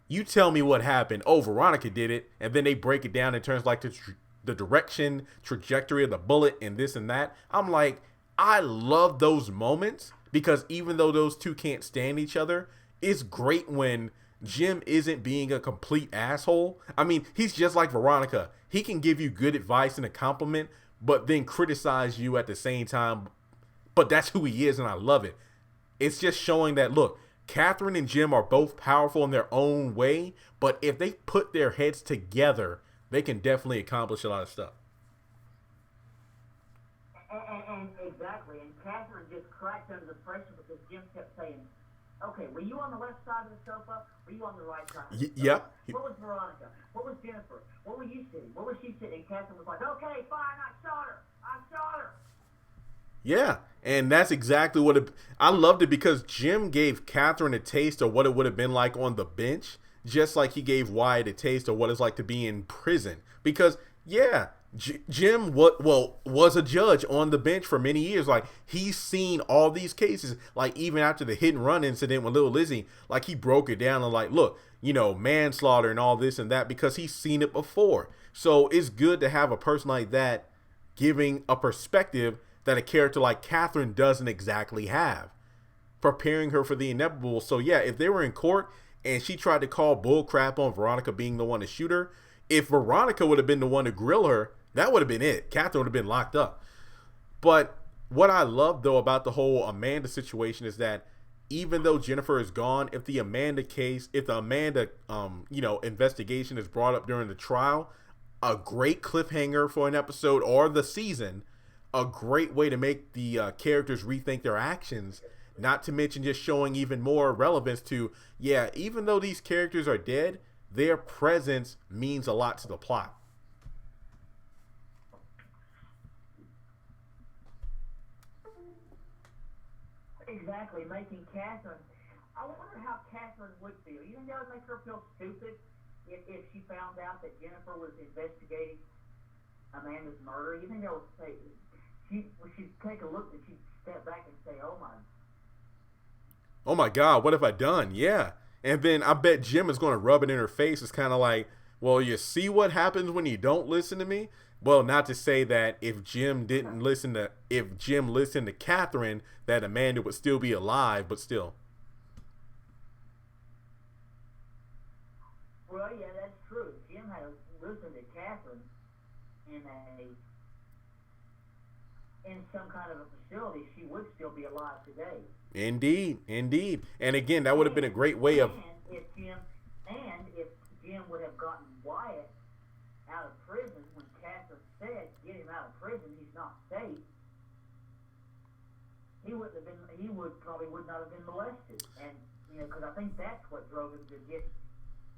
You tell me what happened. Oh, Veronica did it. And then they break it down in terms like the direction, trajectory of the bullet and this and that. I'm like, I love those moments, because even though those two can't stand each other, it's great when Jim isn't being a complete asshole. I mean, he's just like Veronica. He can give you good advice and a compliment, but then criticize you at the same time. But that's who he is, and I love it. It's just showing that, look, Kathryn and Jim are both powerful in their own way, but if they put their heads together, they can definitely accomplish a lot of stuff. And exactly, and Kathryn just cracked under the pressure because Jim kept saying, okay, were you on the left side of the sofa? Were you on the right side? Yep. What was Veronica? What was Jennifer? What were you sitting? What was she sitting? And Kathryn was like, okay, fine, I shot her. I shot her. Yeah, and that's exactly what I loved it because Jim gave Kathryn a taste of what it would have been like on the bench, just like he gave Wyatt a taste of what it's like to be in prison. Because yeah, Jim was a judge on the bench for many years. Like he's seen all these cases. Like even after the hit and run incident with Lil Lizzie, like he broke it down and like, look, manslaughter and all this and that because he's seen it before. So it's good to have a person like that giving a perspective that a character like Kathryn doesn't exactly have, preparing her for the inevitable. So yeah, if they were in court and she tried to call bull crap on Veronica being the one to shoot her, if Veronica would have been the one to grill her, that would have been it. Kathryn would have been locked up. But what I love though about the whole Amanda situation is that even though Jennifer is gone, if the Amanda investigation is brought up during the trial, a great cliffhanger for an episode or the season, a great way to make the characters rethink their actions, not to mention just showing even more relevance to, yeah, even though these characters are dead, their presence means a lot to the plot. Exactly, making Kathryn, I wonder how Kathryn would feel. You think that would make her feel stupid if she found out that Jennifer was investigating Amanda's murder? You think that would say, she'd take a look and she'd step back and say, oh my God, what have I done? Yeah. And then I bet Jim is going to rub it in her face. It's kind of like, well, you see what happens when you don't listen to me? Well, not to say that if Jim listened to Kathryn, that Amanda would still be alive, but still. Well, yeah, that's true. Jim had listened to Kathryn in some kind of a facility, she would still be alive today. Indeed. And again, that would have been a great way of. If Jim would have gotten Wyatt out of prison when Kathryn said, "Get him out of prison, he's not safe," he probably would not have been molested, and because I think that's what drove him to get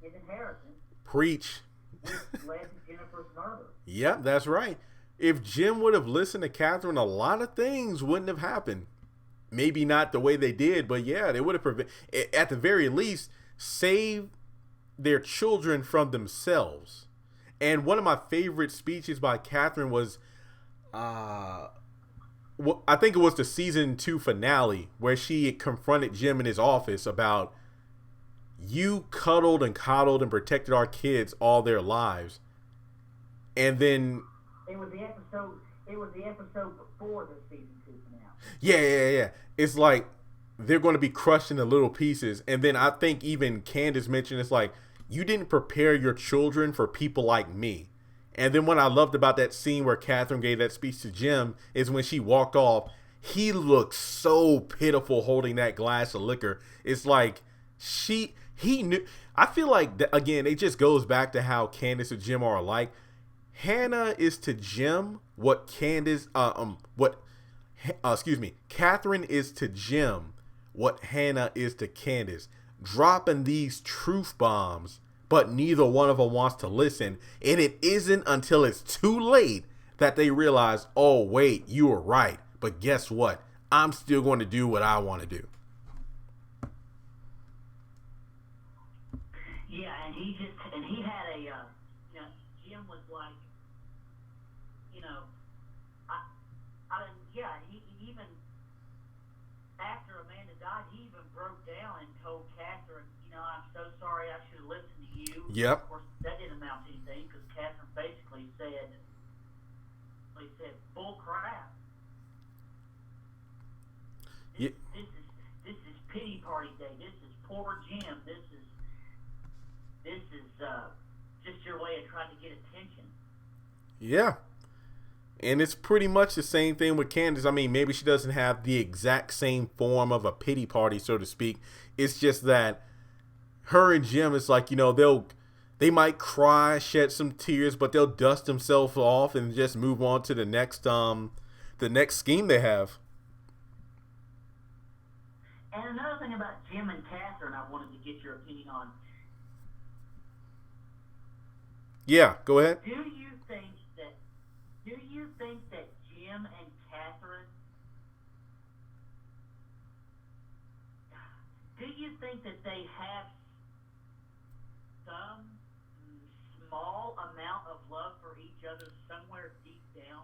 his inheritance. Preach. Which led to Jennifer's murder. Yep, that's right. If Jim would have listened to Kathryn, a lot of things wouldn't have happened. Maybe not the way they did, but yeah, they would have at the very least saved their children from themselves. And one of my favorite speeches by Kathryn was, I think it was the season 2 finale where she confronted Jim in his office about, you cuddled and coddled and protected our kids all their lives, and then it was the episode before the season 2 finale. Yeah. It's like they're going to be crushed into little pieces, and then I think even Candace mentioned it's like, you didn't prepare your children for people like me. And then what I loved about that scene where Kathryn gave that speech to Jim is when she walked off, he looked so pitiful holding that glass of liquor. It's like he knew. I feel like again, it just goes back to how Candace and Jim are alike. Hannah is to Jim what Kathryn is to Jim what Hannah is to Candace. Dropping these truth bombs, but neither one of them wants to listen. And it isn't until it's too late that they realize, oh wait, you were right. But guess what? I'm still going to do what I want to do. Yeah, and he had Jim was like, he even, after Amanda died, he even broke down and told Kathryn, I'm so sorry, I should have listened to you. Yep. Of course, that didn't amount to anything because Kathryn basically said, bull crap. This is pity party day. This is poor Jim. This is just your way of trying to get attention. Yeah. And it's pretty much the same thing with Candace. I mean, maybe she doesn't have the exact same form of a pity party, so to speak. It's just that her and Jim, it's like, they might cry, shed some tears, but they'll dust themselves off and just move on to the next scheme they have. And another thing about Jim and Kathryn, I wanted to get your opinion on. Yeah, go ahead. Do you think that Jim and Kathryn, do you think that they have some small amount of love for each other somewhere deep down?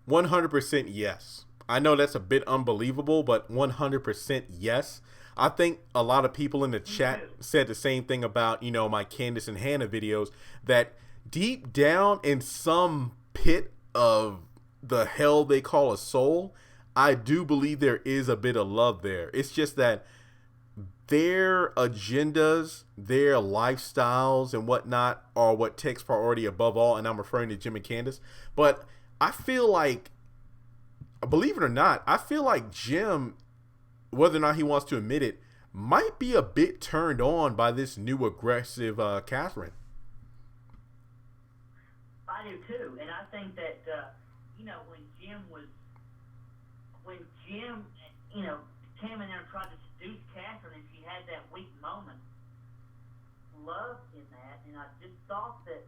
100% yes. I know that's a bit unbelievable, but 100% yes. I think a lot of people in the chat said the same thing about, my Candace and HAHN videos, that deep down in some pit of the hell they call a soul, I do believe there is a bit of love there. It's just that their agendas, their lifestyles and whatnot are what takes priority above all, and I'm referring to Jim and Candace. But I feel like, believe it or not, I feel like Jim, whether or not he wants to admit it, might be a bit turned on by this new aggressive Kathryn. I do too, and I think that when Jim came in there and tried to seduce Kathryn, and she had that weak moment, love in that, and I just thought that,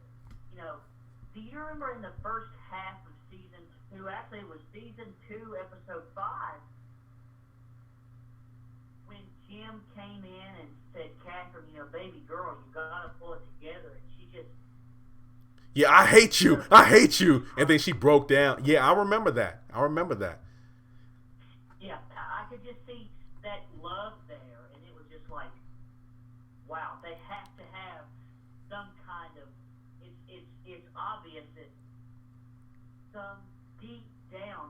do you remember in the first half of season 2, actually it was season 2, episode 5, when Jim came in and said, Kathryn, baby girl, you gotta pull it together, and she just, yeah, I hate you, and then she broke down. Yeah, I remember that. Yeah, I could just see that love there, and it was just like, wow, they have to have some kind of, it's obvious that some deep down,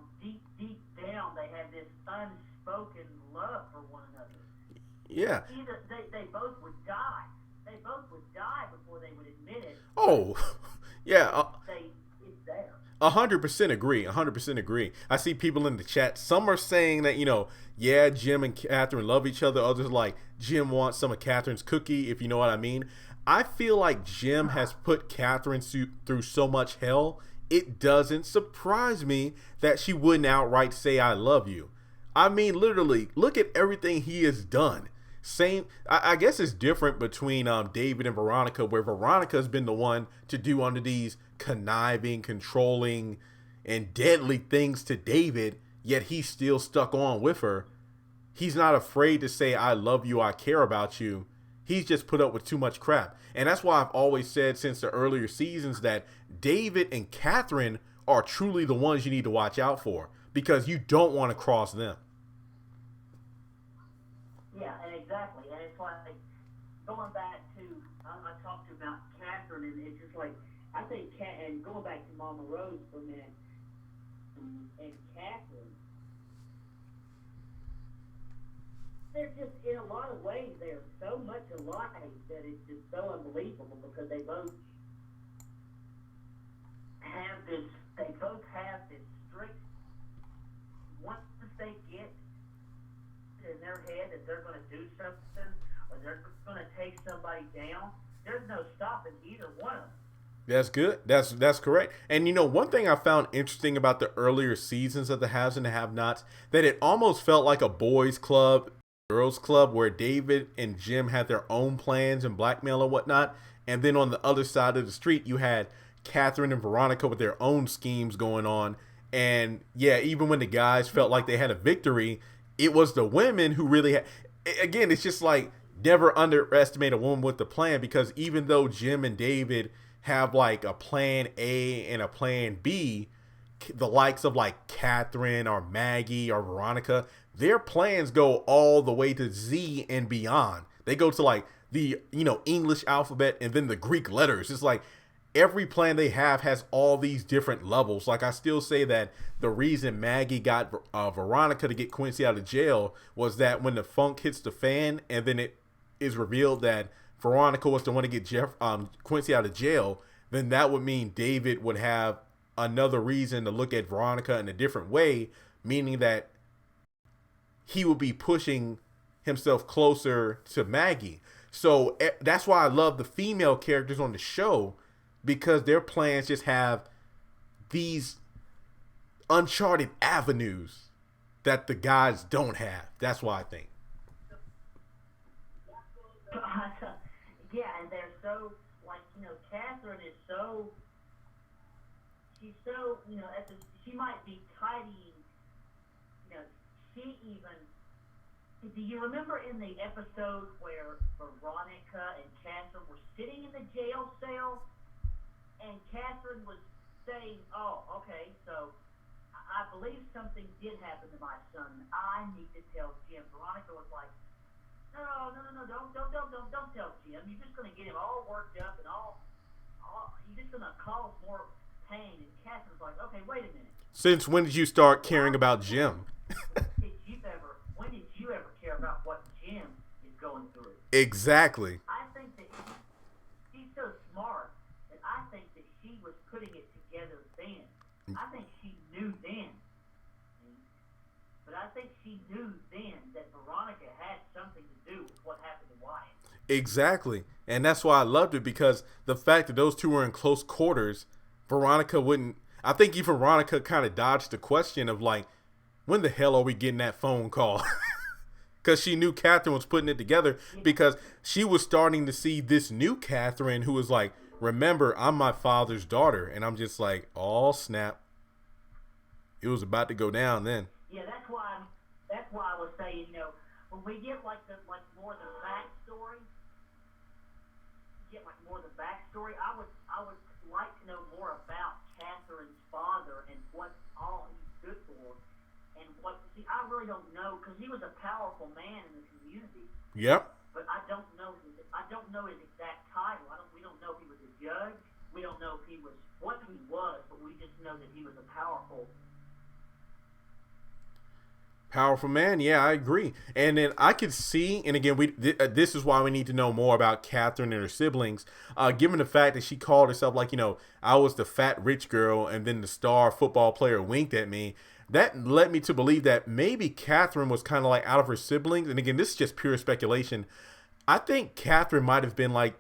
they have this unspoken love for one another. Yeah. Either they both would die. They both would die before they would admit it. Oh, yeah. It's there. 100% agree. 100% agree. I see people in the chat. Some are saying that, yeah, Jim and Kathryn love each other. Others like Jim wants some of Kathryn's cookie, if you know what I mean. I feel like Jim has put Kathryn through so much hell, it doesn't surprise me that she wouldn't outright say I love you. I mean, literally, look at everything he has done. Same, I guess it's different between David and Veronica, where Veronica has been the one to do under these conniving, controlling, and deadly things to David, yet he's still stuck on with her. He's not afraid to say, I love you, I care about you. He's just put up with too much crap. And that's why I've always said since the earlier seasons that David and Kathryn are truly the ones you need to watch out for, because you don't want to cross them. Yeah, and exactly. And it's like, going back to, I talked about Kathryn, and it's just like, I think, and going back to Mama Rose for a minute, and Kathryn, they're just, in a lot of ways, they're so much alike that it's just so unbelievable, because they both have this strict, once they get in their head that they're going to do something, or they're going to take somebody down, there's no stopping either one of them. That's good. That's correct. And one thing I found interesting about the earlier seasons of the Haves and the Have-Nots, that it almost felt like a boys' club, girls' club, where David and Jim had their own plans and blackmail and whatnot. And then on the other side of the street, you had Kathryn and Veronica with their own schemes going on. And yeah, even when the guys felt like they had a victory, it was the women who really had. Again, it's just like, never underestimate a woman with the plan, because even though Jim and David have like a plan A and a plan B, the likes of like Kathryn or Maggie or Veronica, their plans go all the way to Z and beyond. They go to like the, English alphabet and then the Greek letters. It's like every plan they have has all these different levels. Like, I still say that the reason Maggie got Veronica to get Quincy out of jail was that when the funk hits the fan and then it is revealed that Veronica was the one to get Quincy out of jail, then that would mean David would have another reason to look at Veronica in a different way, meaning that he would be pushing himself closer to Maggie. So that's why I love the female characters on the show, because their plans just have these uncharted avenues that the guys don't have. That's why I think. Yeah, and they're so, like, Kathryn is so, she's so, she might be tidying, she even, do you remember in the episode where Veronica and Kathryn were sitting in the jail cell, and Kathryn was saying, oh, okay, so I believe something did happen to my son. I need to tell Jim. Veronica was like, no, don't tell Jim. You're just going to get him all worked up and you're just going to cause more pain. And Kathryn's like, okay, wait a minute. Since when did you start caring about Jim? When did you ever care about what Jim is going through? Exactly. I think that she's so smart that I think that she was putting it together then. I think she knew then. But I think she knew then that Veronica had something to do with what happened to Wyatt. Exactly. And that's why I loved it, because the fact that those two were in close quarters, Veronica wouldn't. I think even Veronica kind of dodged the question of, like, when the hell are we getting that phone call? Because she knew Kathryn was putting it together, because she was starting to see this new Kathryn who was like, remember, I'm my father's daughter. And I'm just like, oh, snap. It was about to go down then. Yeah, that's why I was saying, when we get more of the backstory, I would like to know more about Kathryn's father and what all he stood for, and I really don't know, because he was a powerful man in the community. Yep. But I don't know his exact title. We don't know if he was a judge. We don't know if he was what he was, but we just know that he was a powerful man. Yeah, I agree. And then I could see, and again, this is why we need to know more about Kathryn and her siblings, given the fact that she called herself, like, I was the fat rich girl, and then the star football player winked at me. That led me to believe that maybe Kathryn was kind of like, out of her siblings, and again, this is just pure speculation, I think Kathryn might have been like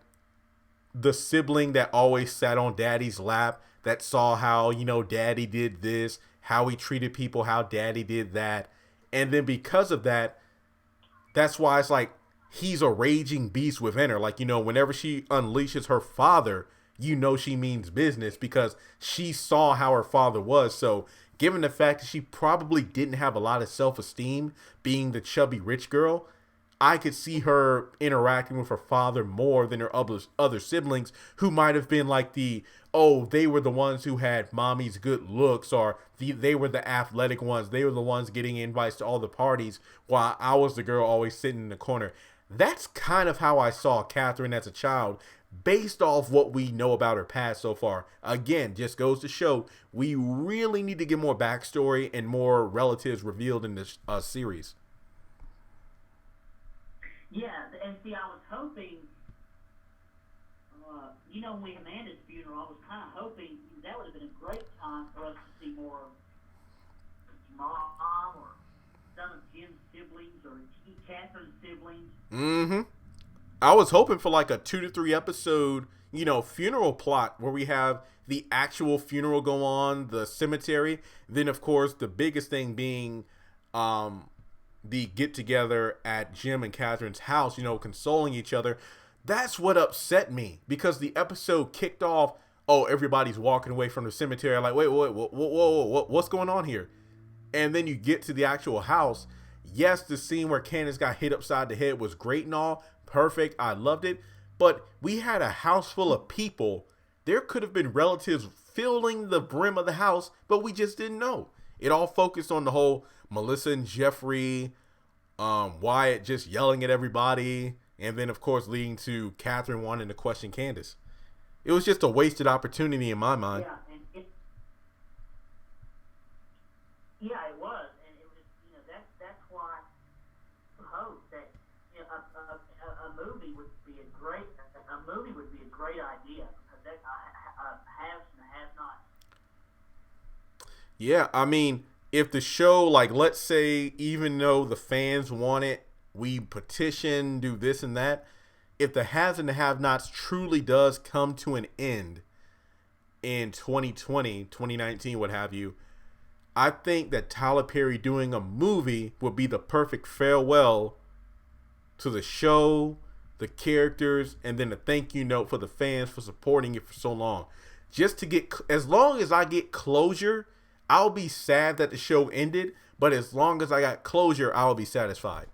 the sibling that always sat on daddy's lap, that saw how, daddy did this, how he treated people, how daddy did that. And then because of that, that's why it's like he's a raging beast within her. Like, whenever she unleashes her father, she means business, because she saw how her father was. So given the fact that she probably didn't have a lot of self-esteem being the chubby rich girl, I could see her interacting with her father more than her other siblings, who might have been like they were the ones who had mommy's good looks, or they were the athletic ones. They were the ones getting invites to all the parties, while I was the girl always sitting in the corner. That's kind of how I saw Kathryn as a child, based off what we know about her past so far. Again, just goes to show we really need to get more backstory and more relatives revealed in this series. Yeah, and see, I was hoping, when Amanda's funeral, I was kind of hoping that would have been a great time for us to see more of Mom or some of Jim's siblings or Kathryn's siblings. Mm-hmm. I was hoping for like a 2 to 3 episode, funeral plot where we have the actual funeral go on, the cemetery. Then, of course, the biggest thing being the get together at Jim and Kathryn's house, consoling each other. That's what upset me, because the episode kicked off, everybody's walking away from the cemetery. I'm like, wait, whoa, what's going on here? And then you get to the actual house. Yes, the scene where Candace got hit upside the head was great and all, perfect. I loved it. But we had a house full of people. There could have been relatives filling the brim of the house, but we just didn't know. It all focused on the whole Melissa and Jeffrey, Wyatt just yelling at everybody, and then, of course, leading to Kathryn wanting to question Candace. It was just a wasted opportunity in my mind. Yeah, and it was, and it was, that's why I hope that a movie would be a great idea, because that haves and have-nots. Yeah, I mean, if the show, like, let's say, even though the fans want it, we petition, do this and that, if the haves and the have-nots truly does come to an end in 2020, 2019, what have you, I think that Tyler Perry doing a movie would be the perfect farewell to the show, the characters, and then a thank you note for the fans for supporting it for so long. Just to get, as long as I get closure, I'll be sad that the show ended, but as long as I got closure, I'll be satisfied.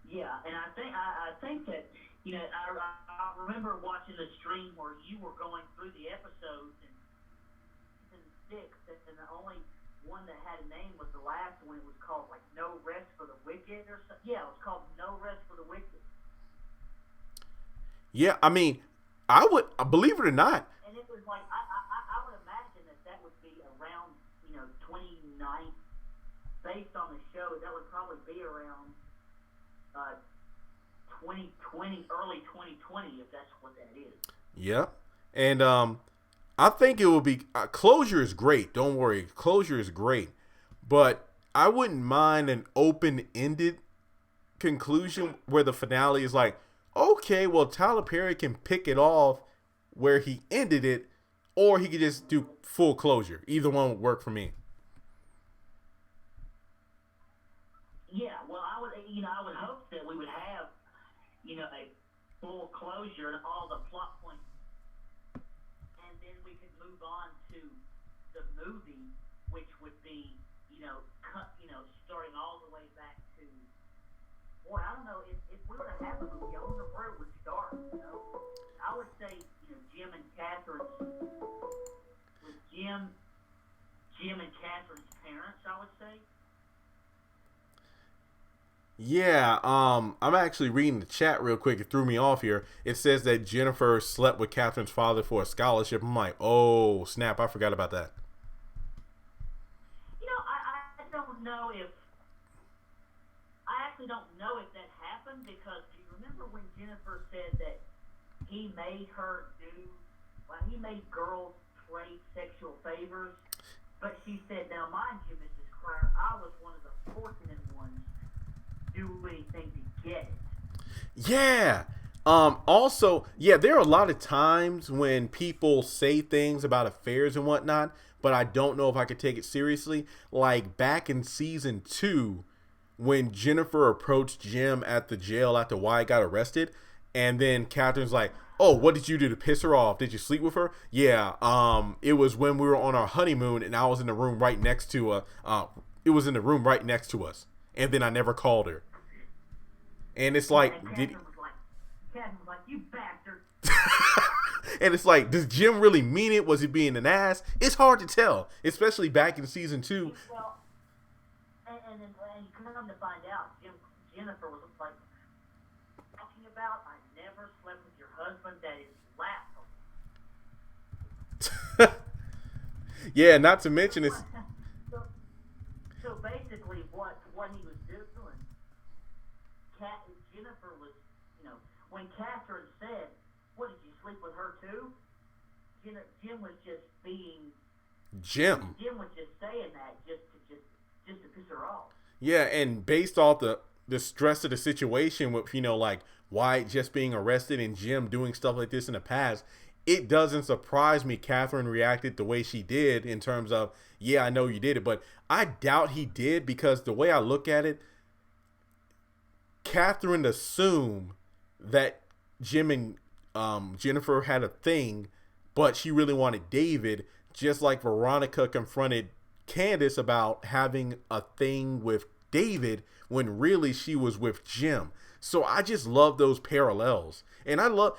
Yeah, and I think that, I remember watching the stream where you were going through the episodes, and season 6, and the only one that had a name was the last one. It was called like No Rest for the Wicked or something. Yeah, it was called No Rest for the Wicked. Yeah, I mean, I would believe it or not. And it was like I would imagine that would be around 29, based on the show. That would probably be around 2020, early 2020, if that's what that is. Yeah, and I think it will be closure is great. Don't worry, closure is great, but I wouldn't mind an open-ended conclusion where the finale is like, okay, well, Tyler Perry can pick it off where he ended it, or he could just do full closure. Either one would work for me. Yeah, well, I would hope that we would have, a full closure and all the plot points, and then we could move on to the movie, which would be, starting all the way back to, boy, I don't know, if we were to have a movie, I wonder where it would start, I would say, Jim and Kathryn, with Jim and Kathryn's parents, I would say. Yeah, I'm actually reading the chat real quick. It threw me off here. It says that Jennifer slept with Kathryn's father for a scholarship. I'm like, oh, snap, I forgot about that. I don't know if, I actually don't know if that happened, because do you remember when Jennifer said that he made girls trade sexual favors? But she said, now mind you, Mrs. Cryer, I was one of the fortunate ones to do anything to get it. Yeah. Also, yeah, there are a lot of times when people say things about affairs and whatnot, but I don't know if I could take it seriously. Like back in season 2, when Jennifer approached Jim at the jail after Wyatt got arrested, and then Kathryn's like, oh, what did you do to piss her off? Did you sleep with her? Yeah, it was when we were on our honeymoon, and I was in the room right next to it was in the room right next to us, and then I never called her. And it's like, and Kathryn was like, you bastard. And it's like, does Jim really mean it? Was he being an ass? It's hard to tell, especially back in season 2. Well, and come to find out, Jennifer was like, talking about, I never slept with your husband. That is laughable. Yeah, not to mention it's. So basically, what he was doing, Jennifer was, when Kathryn said, "What, did you sleep with her too?" Jim was just being. Jim was just saying that just to piss her off. Yeah, and based off the stress of the situation with, like Wyatt just being arrested and Jim doing stuff like this in the past, it doesn't surprise me Kathryn reacted the way she did in terms of, yeah, I know you did it, but I doubt he did, because the way I look at it, Kathryn assumed that Jim and Jennifer had a thing, but she really wanted David, just like Veronica confronted Candace about having a thing with David when really she was with Jim. So I just love those parallels. And I love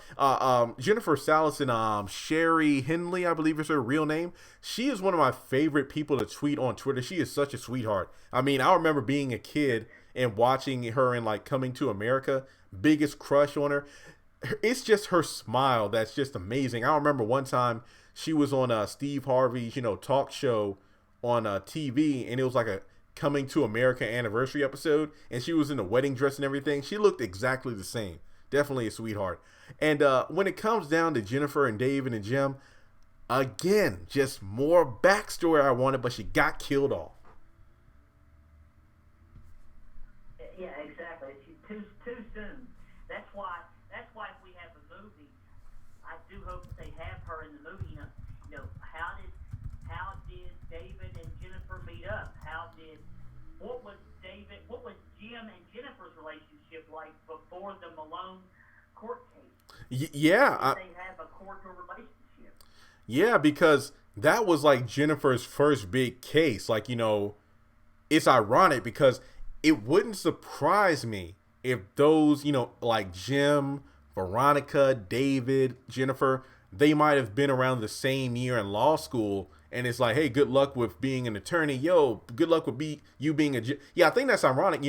Jennifer Salas and Sherry Henley, I believe is her real name. She is one of my favorite people to tweet on Twitter. She is such a sweetheart. I mean, I remember being a kid and watching her in like Coming to America. Biggest crush on her. It's just her smile that's just amazing. I remember one time she was on Steve Harvey's, talk show on TV, and it was like a Coming to America anniversary episode, and she was in a wedding dress and everything. She looked exactly the same. Definitely a sweetheart. And when it comes down to Jennifer and David and Jim, again, just more backstory I wanted, but she got killed off. Yeah, exactly. Too soon. That's why if we have a movie, I do hope that they have her in the movie. How did David and Jennifer meet up? What was David? What was Jim and Jennifer's relationship like before the Malone court case? Yeah, Did they have a cordial relationship? yeah, because that was like Jennifer's first big case. Like, it's ironic because it wouldn't surprise me if those, like Jim, Veronica, David, Jennifer, they might have been around the same year in law school. And it's like, hey, good luck with being an attorney. Yo, good luck with you being a. Yeah, I think that's ironic.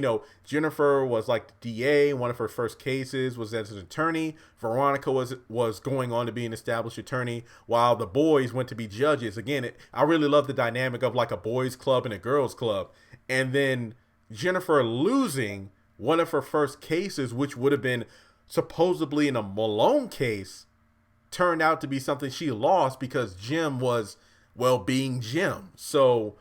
Jennifer was like the DA. One of her first cases was as an attorney. Veronica was going on to be an established attorney, while the boys went to be judges. Again, I really love the dynamic of like a boys' club and a girls' club. And then Jennifer losing one of her first cases, which would have been supposedly in a Malone case, turned out to be something she lost because Jim was, well, being Jim. So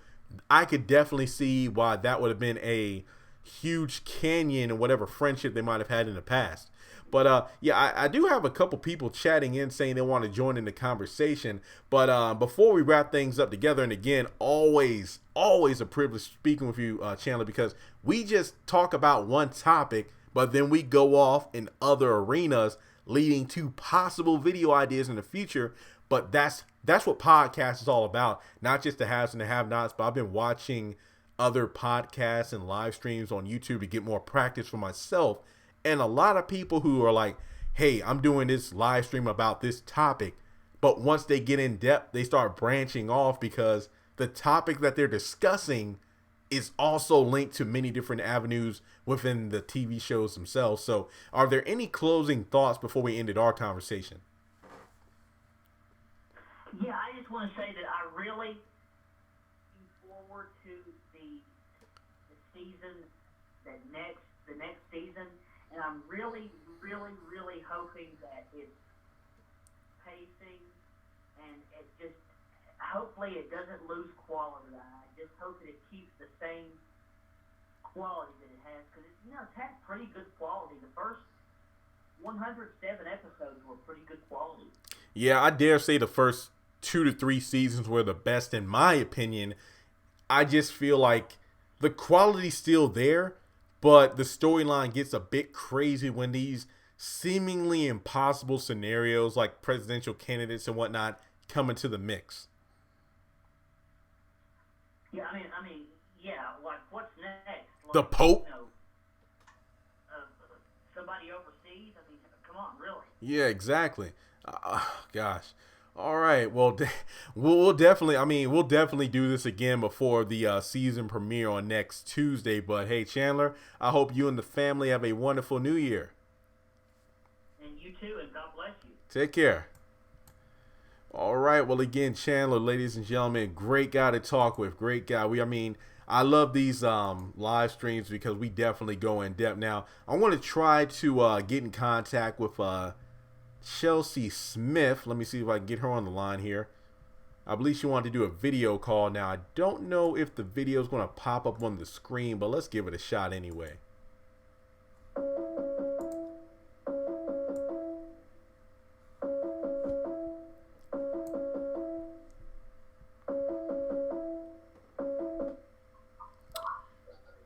I could definitely see why that would have been a huge canyon in whatever friendship they might have had in the past. But yeah, I do have a couple people chatting in saying they want to join in the conversation. But before we wrap things up together, and again, always a privilege speaking with you, Chandler, because we just talk about one topic, but then we go off in other arenas, leading to possible video ideas in the future. But that's what podcast is all about, not just the haves and the have-nots. But I've been watching other podcasts and live streams on YouTube to get more practice for myself. And a lot of people who are like, hey, I'm doing this live stream about this topic. But once they get in depth, they start branching off because the topic that they're discussing is also linked to many different avenues within the TV shows themselves. So are there any closing thoughts before we ended our conversation? Yeah, I just want to say that I really look forward to the season, the next season, and I'm really, really, really hoping that it's pacing and it just, hopefully it doesn't lose quality. I just hope that it keeps the same quality that it has, because it's had pretty good quality. The first 107 episodes were pretty good quality. Yeah, I dare say the first 2 to 3 seasons were the best in my opinion. I just feel like the quality's still there, but the storyline gets a bit crazy when these seemingly impossible scenarios like presidential candidates and whatnot come into the mix. Yeah, I mean, yeah. Like, what's next? Like, The Pope? Somebody overseas? I mean, come on, really? Yeah, exactly. Gosh. All right. Well, we'll definitely do this again before the season premiere on next Tuesday. But hey, Chandler, I hope you and the family have a wonderful New Year. And you too, and God bless you. Take care. All right. Well, again, Chandler, ladies and gentlemen, great guy to talk with. Great guy. I love these live streams because we definitely go in depth. Now, I want to try to get in contact with Chelsea Smith. Let me see if I can get her on the line here. I believe she wanted to do a video call. Now, I don't know if the video is going to pop up on the screen, but let's give it a shot anyway.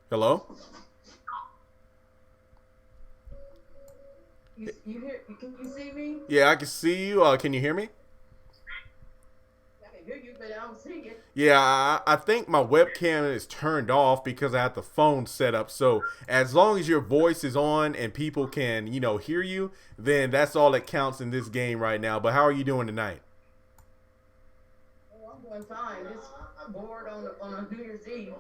Hello? You hear? Can you see me? Yeah, I can see you. Can you hear me? I can hear you, but I don't see you. Yeah, I think my webcam is turned off because I have the phone set up. So as long as your voice is on and people can, hear you, then that's all that counts in this game right now. But how are you doing tonight? Oh, I'm doing fine. Just bored on a New Year's Eve.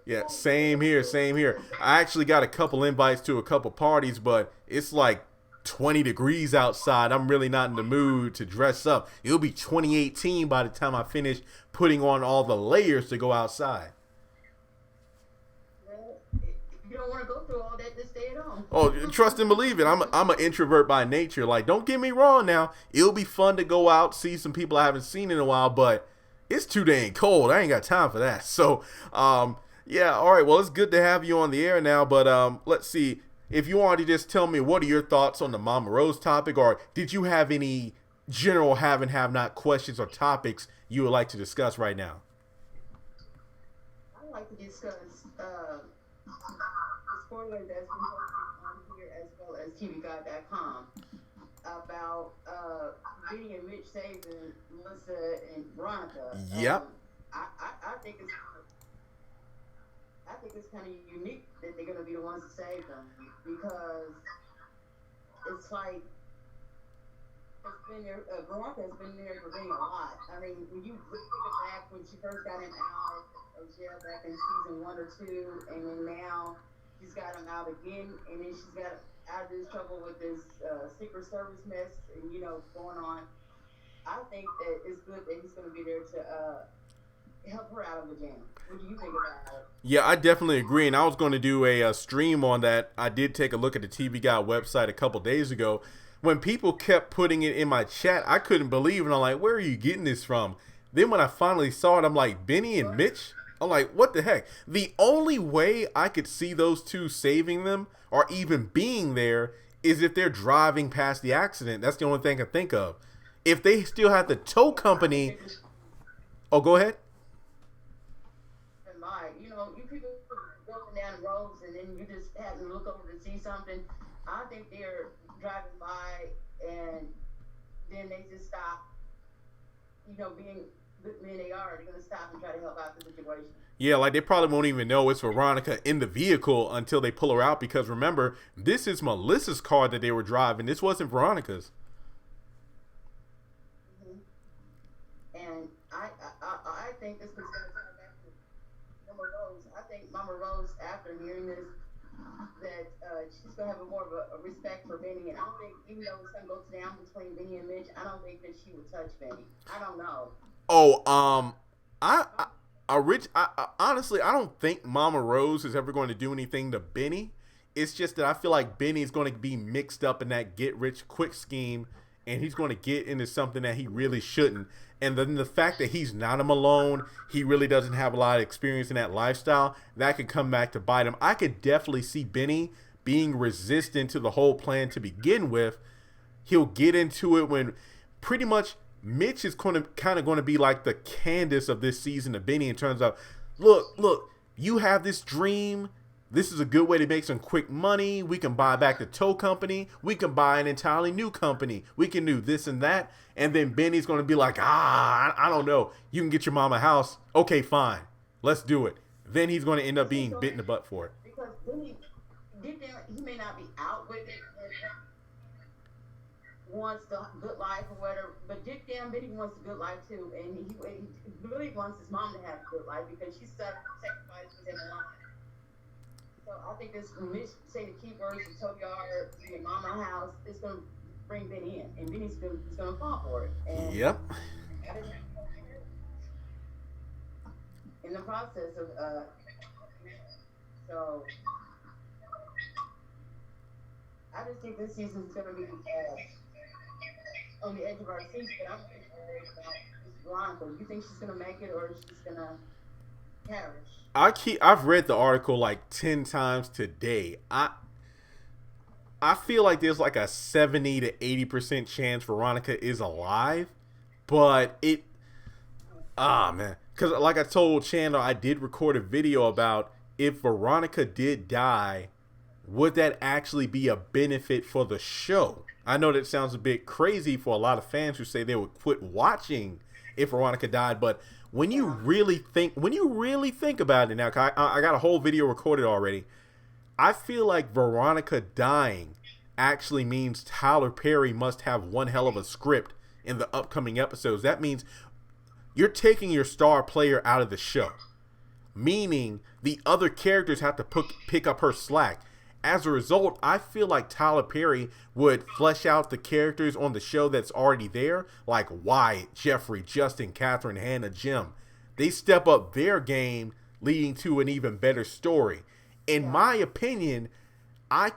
Yeah, same here. I actually got a couple invites to a couple parties, but it's like 20 degrees outside. I'm really not in the mood to dress up. It'll be 2018 by the time I finish putting on all the layers to go outside. Well, you don't want to go through all that, just stay at home. Oh, trust and believe it. I'm an introvert by nature. Like, don't get me wrong now. It'll be fun to go out, see some people I haven't seen in a while, but it's too dang cold. I ain't got time for that. So, yeah, all right. Well, it's good to have you on the air now, but let's see. If you want to just tell me what are your thoughts on the Mama Rose topic, or did you have any general have and have not questions or topics you would like to discuss right now? I'd like to discuss the spoiler that's been posted on here as well as TVGuide.com about Benny and Mitch saving Melissa and Veronica. Yep. I think it's kind of unique that they're going to be the ones to save them, because it's like it's been there. Veronica has been there for Benny a lot. I mean, when you look back when she first got him out of jail back in season 1 or 2, and then now she's got him out again, and then she's got out of this trouble with this Secret Service mess and going on. I think that it's good that he's going to be there to help her out of the jam. What do you think about it? Yeah, I definitely agree, and I was going to do a stream on that. I did take a look at the TV Guide website a couple days ago. When people kept putting it in my chat, I couldn't believe it. And I'm like, where are you getting this from? Then when I finally saw it, I'm like, Benny and Mitch? I'm like, what the heck? The only way I could see those two saving them or even being there is if they're driving past the accident. That's the only thing I can think of. If they still have the tow company. Oh, go ahead. You people walking down the roads and then you just happen to look over to see something. I think they're driving by and then they just stop. Being good men they are, they're gonna stop and try to help out the situation. Yeah, like they probably won't even know it's Veronica in the vehicle until they pull her out, because remember, this is Melissa's car that they were driving. This wasn't Veronica's. Mm-hmm. And I think this is going to turn back to Mama Rose. I think Mama Rose, after hearing this, that she's going to have more of a respect for Benny. And I don't think, even though something goes down between Benny and Mitch, I don't think that she would touch Benny. I don't know. Oh, honestly, I don't think Mama Rose is ever going to do anything to Benny. It's just that I feel like Benny's going to be mixed up in that get-rich-quick scheme, and he's going to get into something that he really shouldn't. And then the fact that he's not a Malone, he really doesn't have a lot of experience in that lifestyle, that could come back to bite him. I could definitely see Benny being resistant to the whole plan to begin with. He'll get into it when pretty much Mitch is kind of going to be like the Candace of this season of Benny in terms of, look, you have this dream. This is a good way to make some quick money. We can buy back the tow company. We can buy an entirely new company. We can do this and that. And then Benny's going to be like, I don't know. You can get your mama a house. Okay, fine. Let's do it. Then he's going to end up being bit in the butt for it. Because Benny, he may not be out with it, wants the good life or whatever, but deep down Benny wants the good life too, and he really wants his mom to have a good life because she sacrificed him a lot. So I think this Mitch say the key words, the tow yard, your mama house, it's going to bring Benny in, and Benny's going to fall for it. And yep. In the process of so I just think this season's going to be on the edge of our seats, but I'm pretty worried about this Veronica. You think she's going to make it, or is she just going to perish? I've read the article like 10 times today. I feel like there's like a 70 to 80% chance Veronica is alive, but man, because like I told Chandler, I did record a video about if Veronica did die, would that actually be a benefit for the show? I know that sounds a bit crazy for a lot of fans who say they would quit watching if Veronica died, but when you really think about it now, I got a whole video recorded already. I feel like Veronica dying actually means Tyler Perry must have one hell of a script in the upcoming episodes. That means you're taking your star player out of the show, meaning the other characters have to pick up her slack. As a result, I feel like Tyler Perry would flesh out the characters on the show that's already there, like Wyatt, Jeffrey, Justin, Kathryn, Hannah, Jim. They step up their game, leading to an even better story. In my opinion, I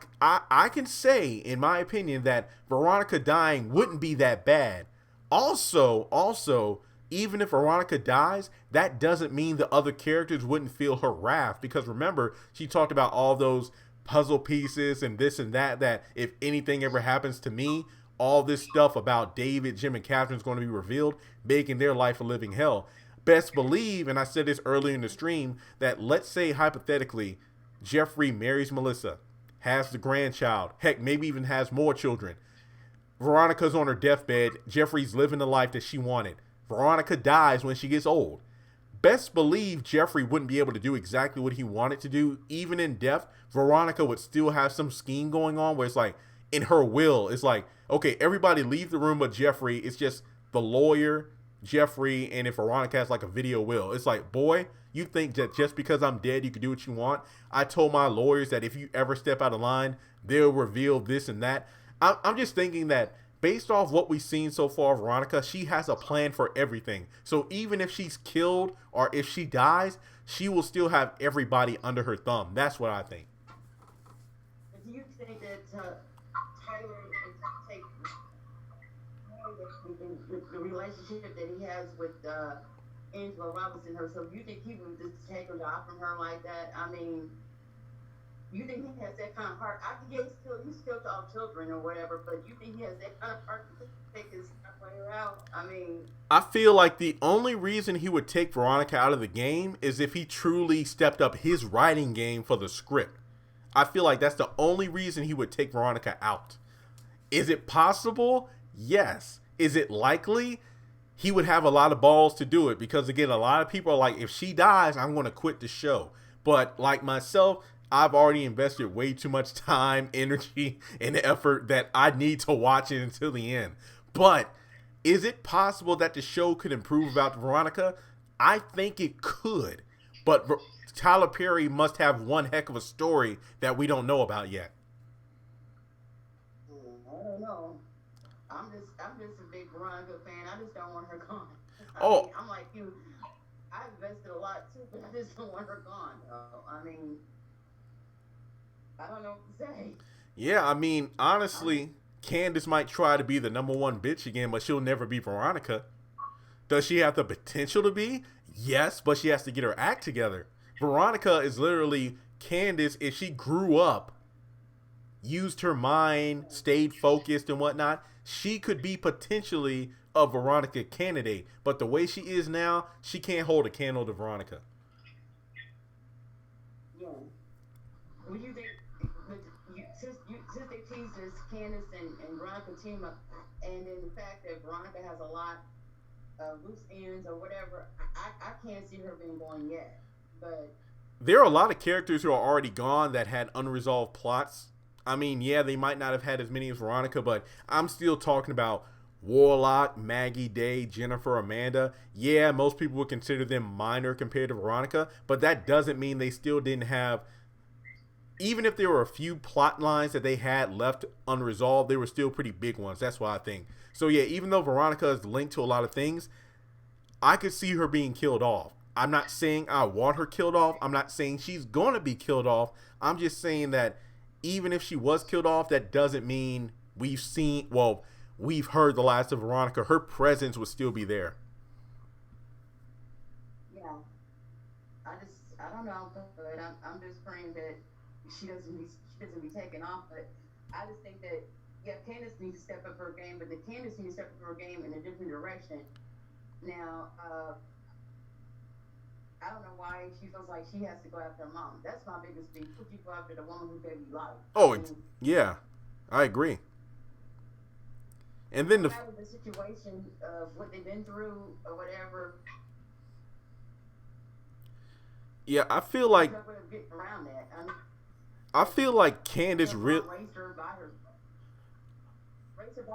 can say, in my opinion, that Veronica dying wouldn't be that bad. Also, even if Veronica dies, that doesn't mean the other characters wouldn't feel her wrath, because remember, she talked about all those puzzle pieces and this and that if anything ever happens to me, all this stuff about David, Jim, and Kathryn is going to be revealed, making their life a living hell. Best believe, and I said this earlier in the stream, that let's say hypothetically Jeffrey marries Melissa, has the grandchild, heck, maybe even has more children. Veronica's on her deathbed. Jeffrey's living the life that she wanted. Veronica dies when she gets old. Best believe Jeffrey wouldn't be able to do exactly what he wanted to do. Even in death, Veronica would still have some scheme going on where it's like, in her will, it's like, okay, everybody leave the room but Jeffrey. It's just the lawyer, Jeffrey, and if Veronica has like a video will. It's like, boy, you think that just because I'm dead, you can do what you want? I told my lawyers that if you ever step out of line, they'll reveal this and that. I'm just thinking that based off what we've seen so far, Veronica, she has a plan for everything. So even if she's killed or if she dies, she will still have everybody under her thumb. That's what I think. Do you think that Tyler would take the relationship that he has with Angela Robinson herself? Do you think he would just take her off from her like that? I mean, you think he has that kind of heart? I can get he's still to all children or whatever, but you think he has that kind of heart to take his player out? I mean, I feel like the only reason he would take Veronica out of the game is if he truly stepped up his writing game for the script. I feel like that's the only reason he would take Veronica out. Is it possible? Yes. Is it likely? He would have a lot of balls to do it because, again, a lot of people are like, if she dies, I'm going to quit the show. But like myself, I've already invested way too much time, energy, and effort that I need to watch it until the end. But is it possible that the show could improve about Veronica? I think it could. But Tyler Perry must have one heck of a story that we don't know about yet. I don't know. I'm just a big Veronica fan. I just don't want her gone. I mean, I'm like you. I invested a lot too, but I just don't want her gone. I mean, I don't know what to say. Yeah, I mean, honestly, Candace might try to be the number one bitch again, but she'll never be Veronica. Does she have the potential to be? Yes, but she has to get her act together. Veronica is literally Candace if she grew up, used her mind, stayed focused and whatnot. She could be potentially a Veronica candidate, but the way she is now, she can't hold a candle to Veronica. Yeah. What do you think? Since they teased this Candace and Veronica team up, and then the fact that Veronica has a lot of loose ends or whatever, I can't see her being going yet. But there are a lot of characters who are already gone that had unresolved plots. I mean, yeah, they might not have had as many as Veronica, but I'm still talking about Warlock, Maggie, Day, Jennifer, Amanda. Yeah, most people would consider them minor compared to Veronica, but that doesn't mean they still didn't have, even if there were a few plot lines that they had left unresolved, they were still pretty big ones. That's what I think. So yeah, even though Veronica is linked to a lot of things, I could see her being killed off. I'm not saying I want her killed off. I'm not saying she's going to be killed off. I'm just saying that even if she was killed off, that doesn't mean we've heard the last of Veronica. Her presence would still be there. Yeah. I don't know, but I'm just praying that she doesn't be taken off. But I just think that, yeah, Candace needs to step up her game, but the Candace needs to step up her game in a different direction. Now, I don't know why she feels like she has to go after her mom. That's my biggest thing. Would you go after the woman who gave you life? Oh, yeah, I agree. And then the situation of what they've been through or whatever. Yeah, I feel like around that. I feel like Candace raised her by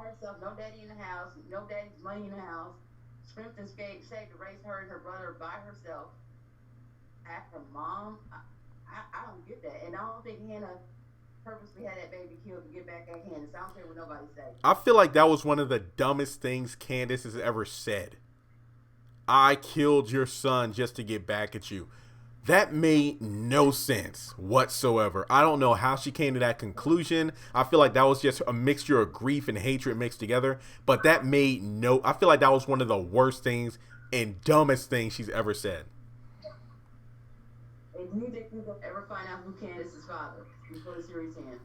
herself. No daddy in the house. No daddy's money in the house. Strength and saved to raise her and her brother by herself. After mom, I don't get that, and I don't think Hannah purposely had that baby killed to get back at Candace. I don't care what nobody say. I feel like that was one of the dumbest things Candace has ever said. I killed your son just to get back at you. That made no sense whatsoever. I don't know how she came to that conclusion. I feel like that was just a mixture of grief and hatred mixed together. But that made I feel like that was one of the worst things and dumbest things she's ever said. And do you think we'll ever find out who Candace's father before the series ends?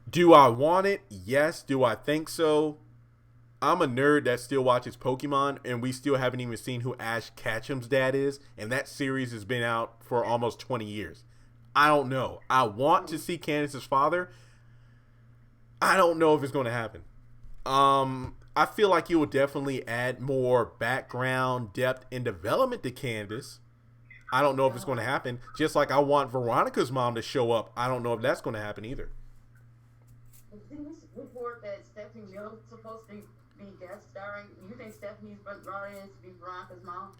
Do I want it? Yes. Do I think so? I'm a nerd that still watches Pokemon, and we still haven't even seen who Ash Ketchum's dad is, and that series has been out for almost 20 years. I don't know. I want to see Candace's father. I don't know if it's going to happen. I feel like you will definitely add more background, depth, and development to Candace. I don't know if it's going to happen. Just like I want Veronica's mom to show up. I don't know if that's going to happen either. Didn't this report that Stephanie Mills is supposed to be guest starring? Do you think Stephanie's brought in to be Veronica's mom?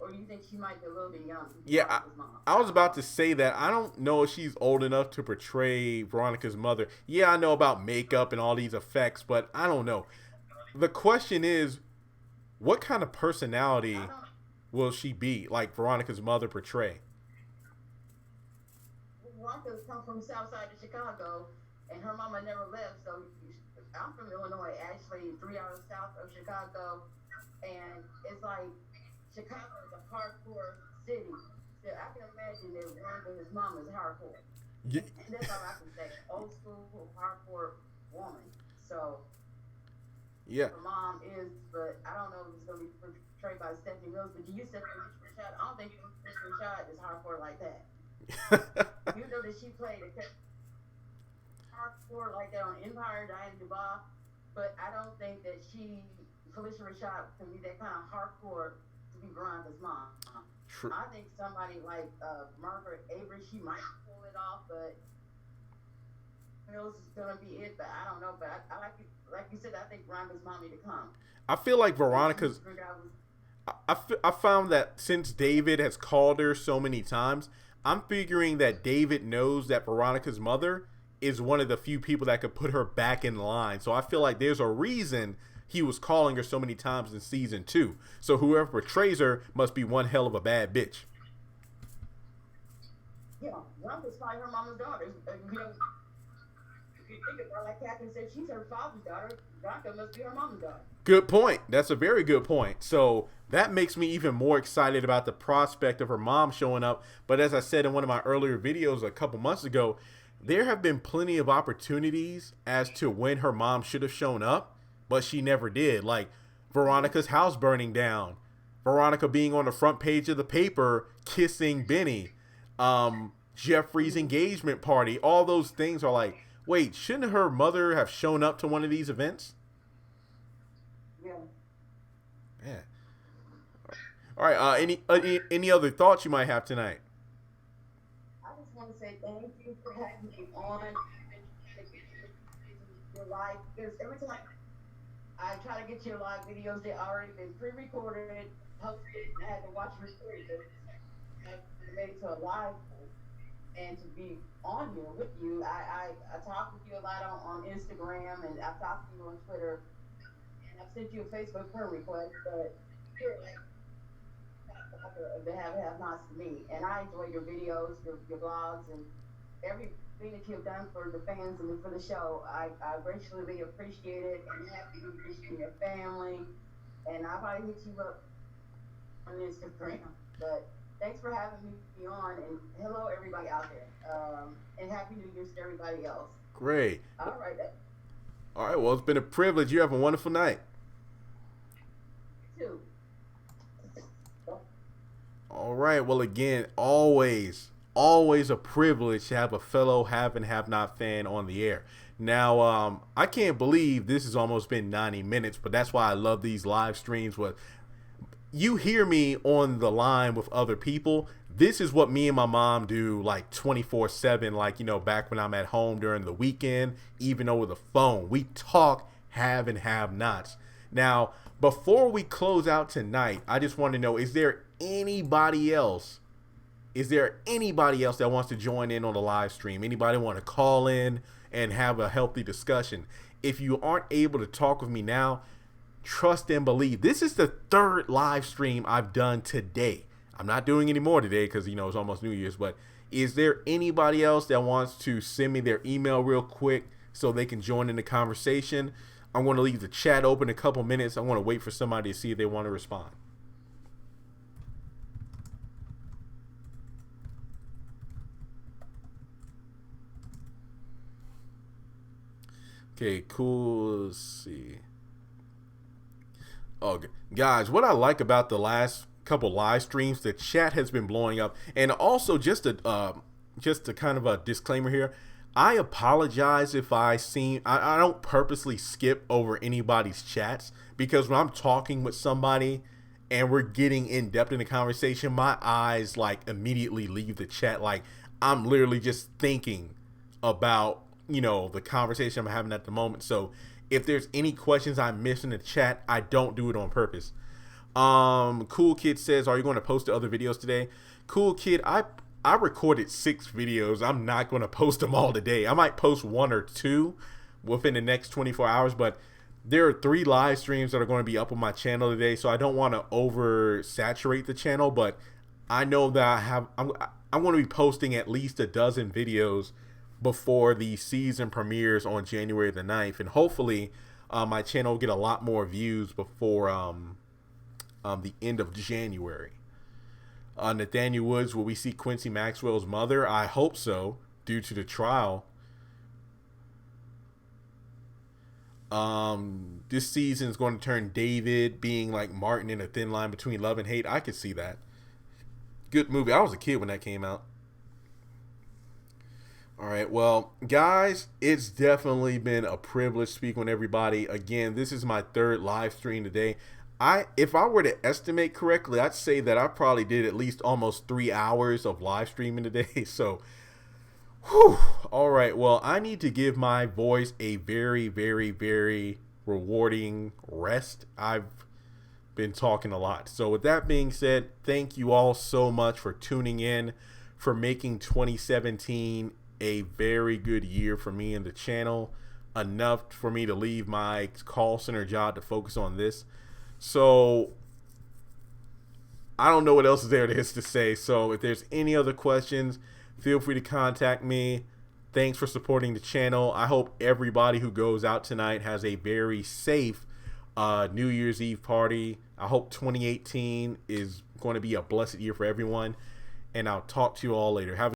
Or do you think she might be a little bit young? Yeah, I was about to say that. I don't know if she's old enough to portray Veronica's mother. Yeah, I know about makeup and all these effects, but I don't know. The question is, what kind of personality will she be, like Veronica's mother portray? Veronica's come from south side of Chicago, and her mama never left, so I'm from Illinois, actually 3 hours south of Chicago, and it's like Chicago is a hardcore city. So I can imagine that Veronica's mom is hardcore. Yeah. And that's all I can say. Old school, hardcore woman. So Yeah. her mom is, but I don't know if it's going to be portrayed by Stephanie Mills, but do you Stephanie Rashad? I don't think Stephanie Rashad is hardcore like that. You know that she played a hardcore like that on Empire, Diana Dubois, but I don't think that Felicia Rashad, can be that kind of hardcore to be Veronica's mom. True. I think somebody like Margaret Avery, she might pull it off, but Mills is gonna be it. But I don't know. But I like you said, I think Veronica's mom need to come. I feel like Veronica's. I found that since David has called her so many times, I'm figuring that David knows that Veronica's mother is one of the few people that could put her back in line. So I feel like there's a reason he was calling her so many times in season 2. So whoever portrays her must be one hell of a bad bitch. Yeah, Veronica's probably her mama's daughter. You know, if you think about it, like Kathryn said, she's her father's daughter. Veronica must be her mama's daughter. Good point. That's a very good point. So that makes me even more excited about the prospect of her mom showing up. But as I said in one of my earlier videos a couple months ago, there have been plenty of opportunities as to when her mom should have shown up, but she never did. Like Veronica's house burning down, Veronica being on the front page of the paper kissing Benny, Jeffrey's engagement party. All those things are like, wait, shouldn't her mother have shown up to one of these events? Yeah. Yeah. All right. Any other thoughts you might have tonight? I just want to say thank you for having me on your live. Because every time I try to get your live videos, they already been pre-recorded, posted, and I had to watch them recorded. I made it to a live, and to be on here with you, I talk with you a lot on Instagram, and I've talked to you on Twitter, and I've sent you a Facebook friend request, but you're like the have-nots to me, and I enjoy your videos, your blogs, and everything that you've done for the fans and for the show. I greatly appreciate it, and happy to be you and your family, and I'll probably hit you up on Instagram, but thanks for having me on, and hello everybody out there, and Happy New Year to everybody else. Great. All right. All right, well, it's been a privilege. You have a wonderful night. You too. All right. Well, again, always a privilege to have a fellow have and have not fan on the air. Now, I can't believe this has almost been 90 minutes, but that's why I love these live streams. With you hear me on the line with other people. This is what me and my mom do like 24/7, like, you know, back when I'm at home during the weekend, even over the phone. We talk have and have nots. Now, before we close out tonight, I just want to know, is there anybody else that wants to join in on the live stream? Anybody want to call in and have a healthy discussion? If you aren't able to talk with me now, trust and believe. This is the 3rd live stream I've done today. I'm not doing any more today because, you know, it's almost New Year's. But is there anybody else that wants to send me their email real quick so they can join in the conversation? I'm going to leave the chat open a couple minutes. I want to wait for somebody to see if they want to respond. Okay, cool. Let's see. Oh, guys, what I like about the last couple live streams, the chat has been blowing up, and also just to just a kind of a disclaimer here. I apologize if I don't purposely skip over anybody's chats, because when I'm talking with somebody and we're getting in depth in the conversation, my eyes like immediately leave the chat. Like I'm literally just thinking about, the conversation I'm having at the moment. So if there's any questions I miss in the chat, I don't do it on purpose. Cool Kid says, are you going to post the other videos today? Cool Kid, I recorded 6 videos. I'm not going to post them all today. I might post 1 or 2 within the next 24 hours, but there are 3 live streams that are going to be up on my channel today, so I don't want to oversaturate the channel, but I know that I'm going to be posting at least a dozen videos before the season premieres on January the 9th, and hopefully my channel will get a lot more views before the end of January. Nathaniel Woods, will we see Quincy Maxwell's mother? I hope so, due to the trial. This season is going to turn David being like Martin in a thin line between love and hate. I could see that. Good movie. I was a kid when that came out. All right, well, guys, it's definitely been a privilege speaking with everybody. Again, this is my 3rd live stream today. If I were to estimate correctly, I'd say that I probably did at least almost 3 hours of live streaming today. So, whew. All right, well, I need to give my voice a very, very, very rewarding rest. I've been talking a lot. So with that being said, thank you all so much for tuning in, for making 2017 a very good year for me and the channel, enough for me to leave my call center job to focus on this. So I don't know what else there is to say. So if there's any other questions, feel free to contact me. Thanks for supporting the channel. I hope everybody who goes out tonight has a very safe New Year's Eve party. I hope 2018 is going to be a blessed year for everyone. And I'll talk to you all later. Have a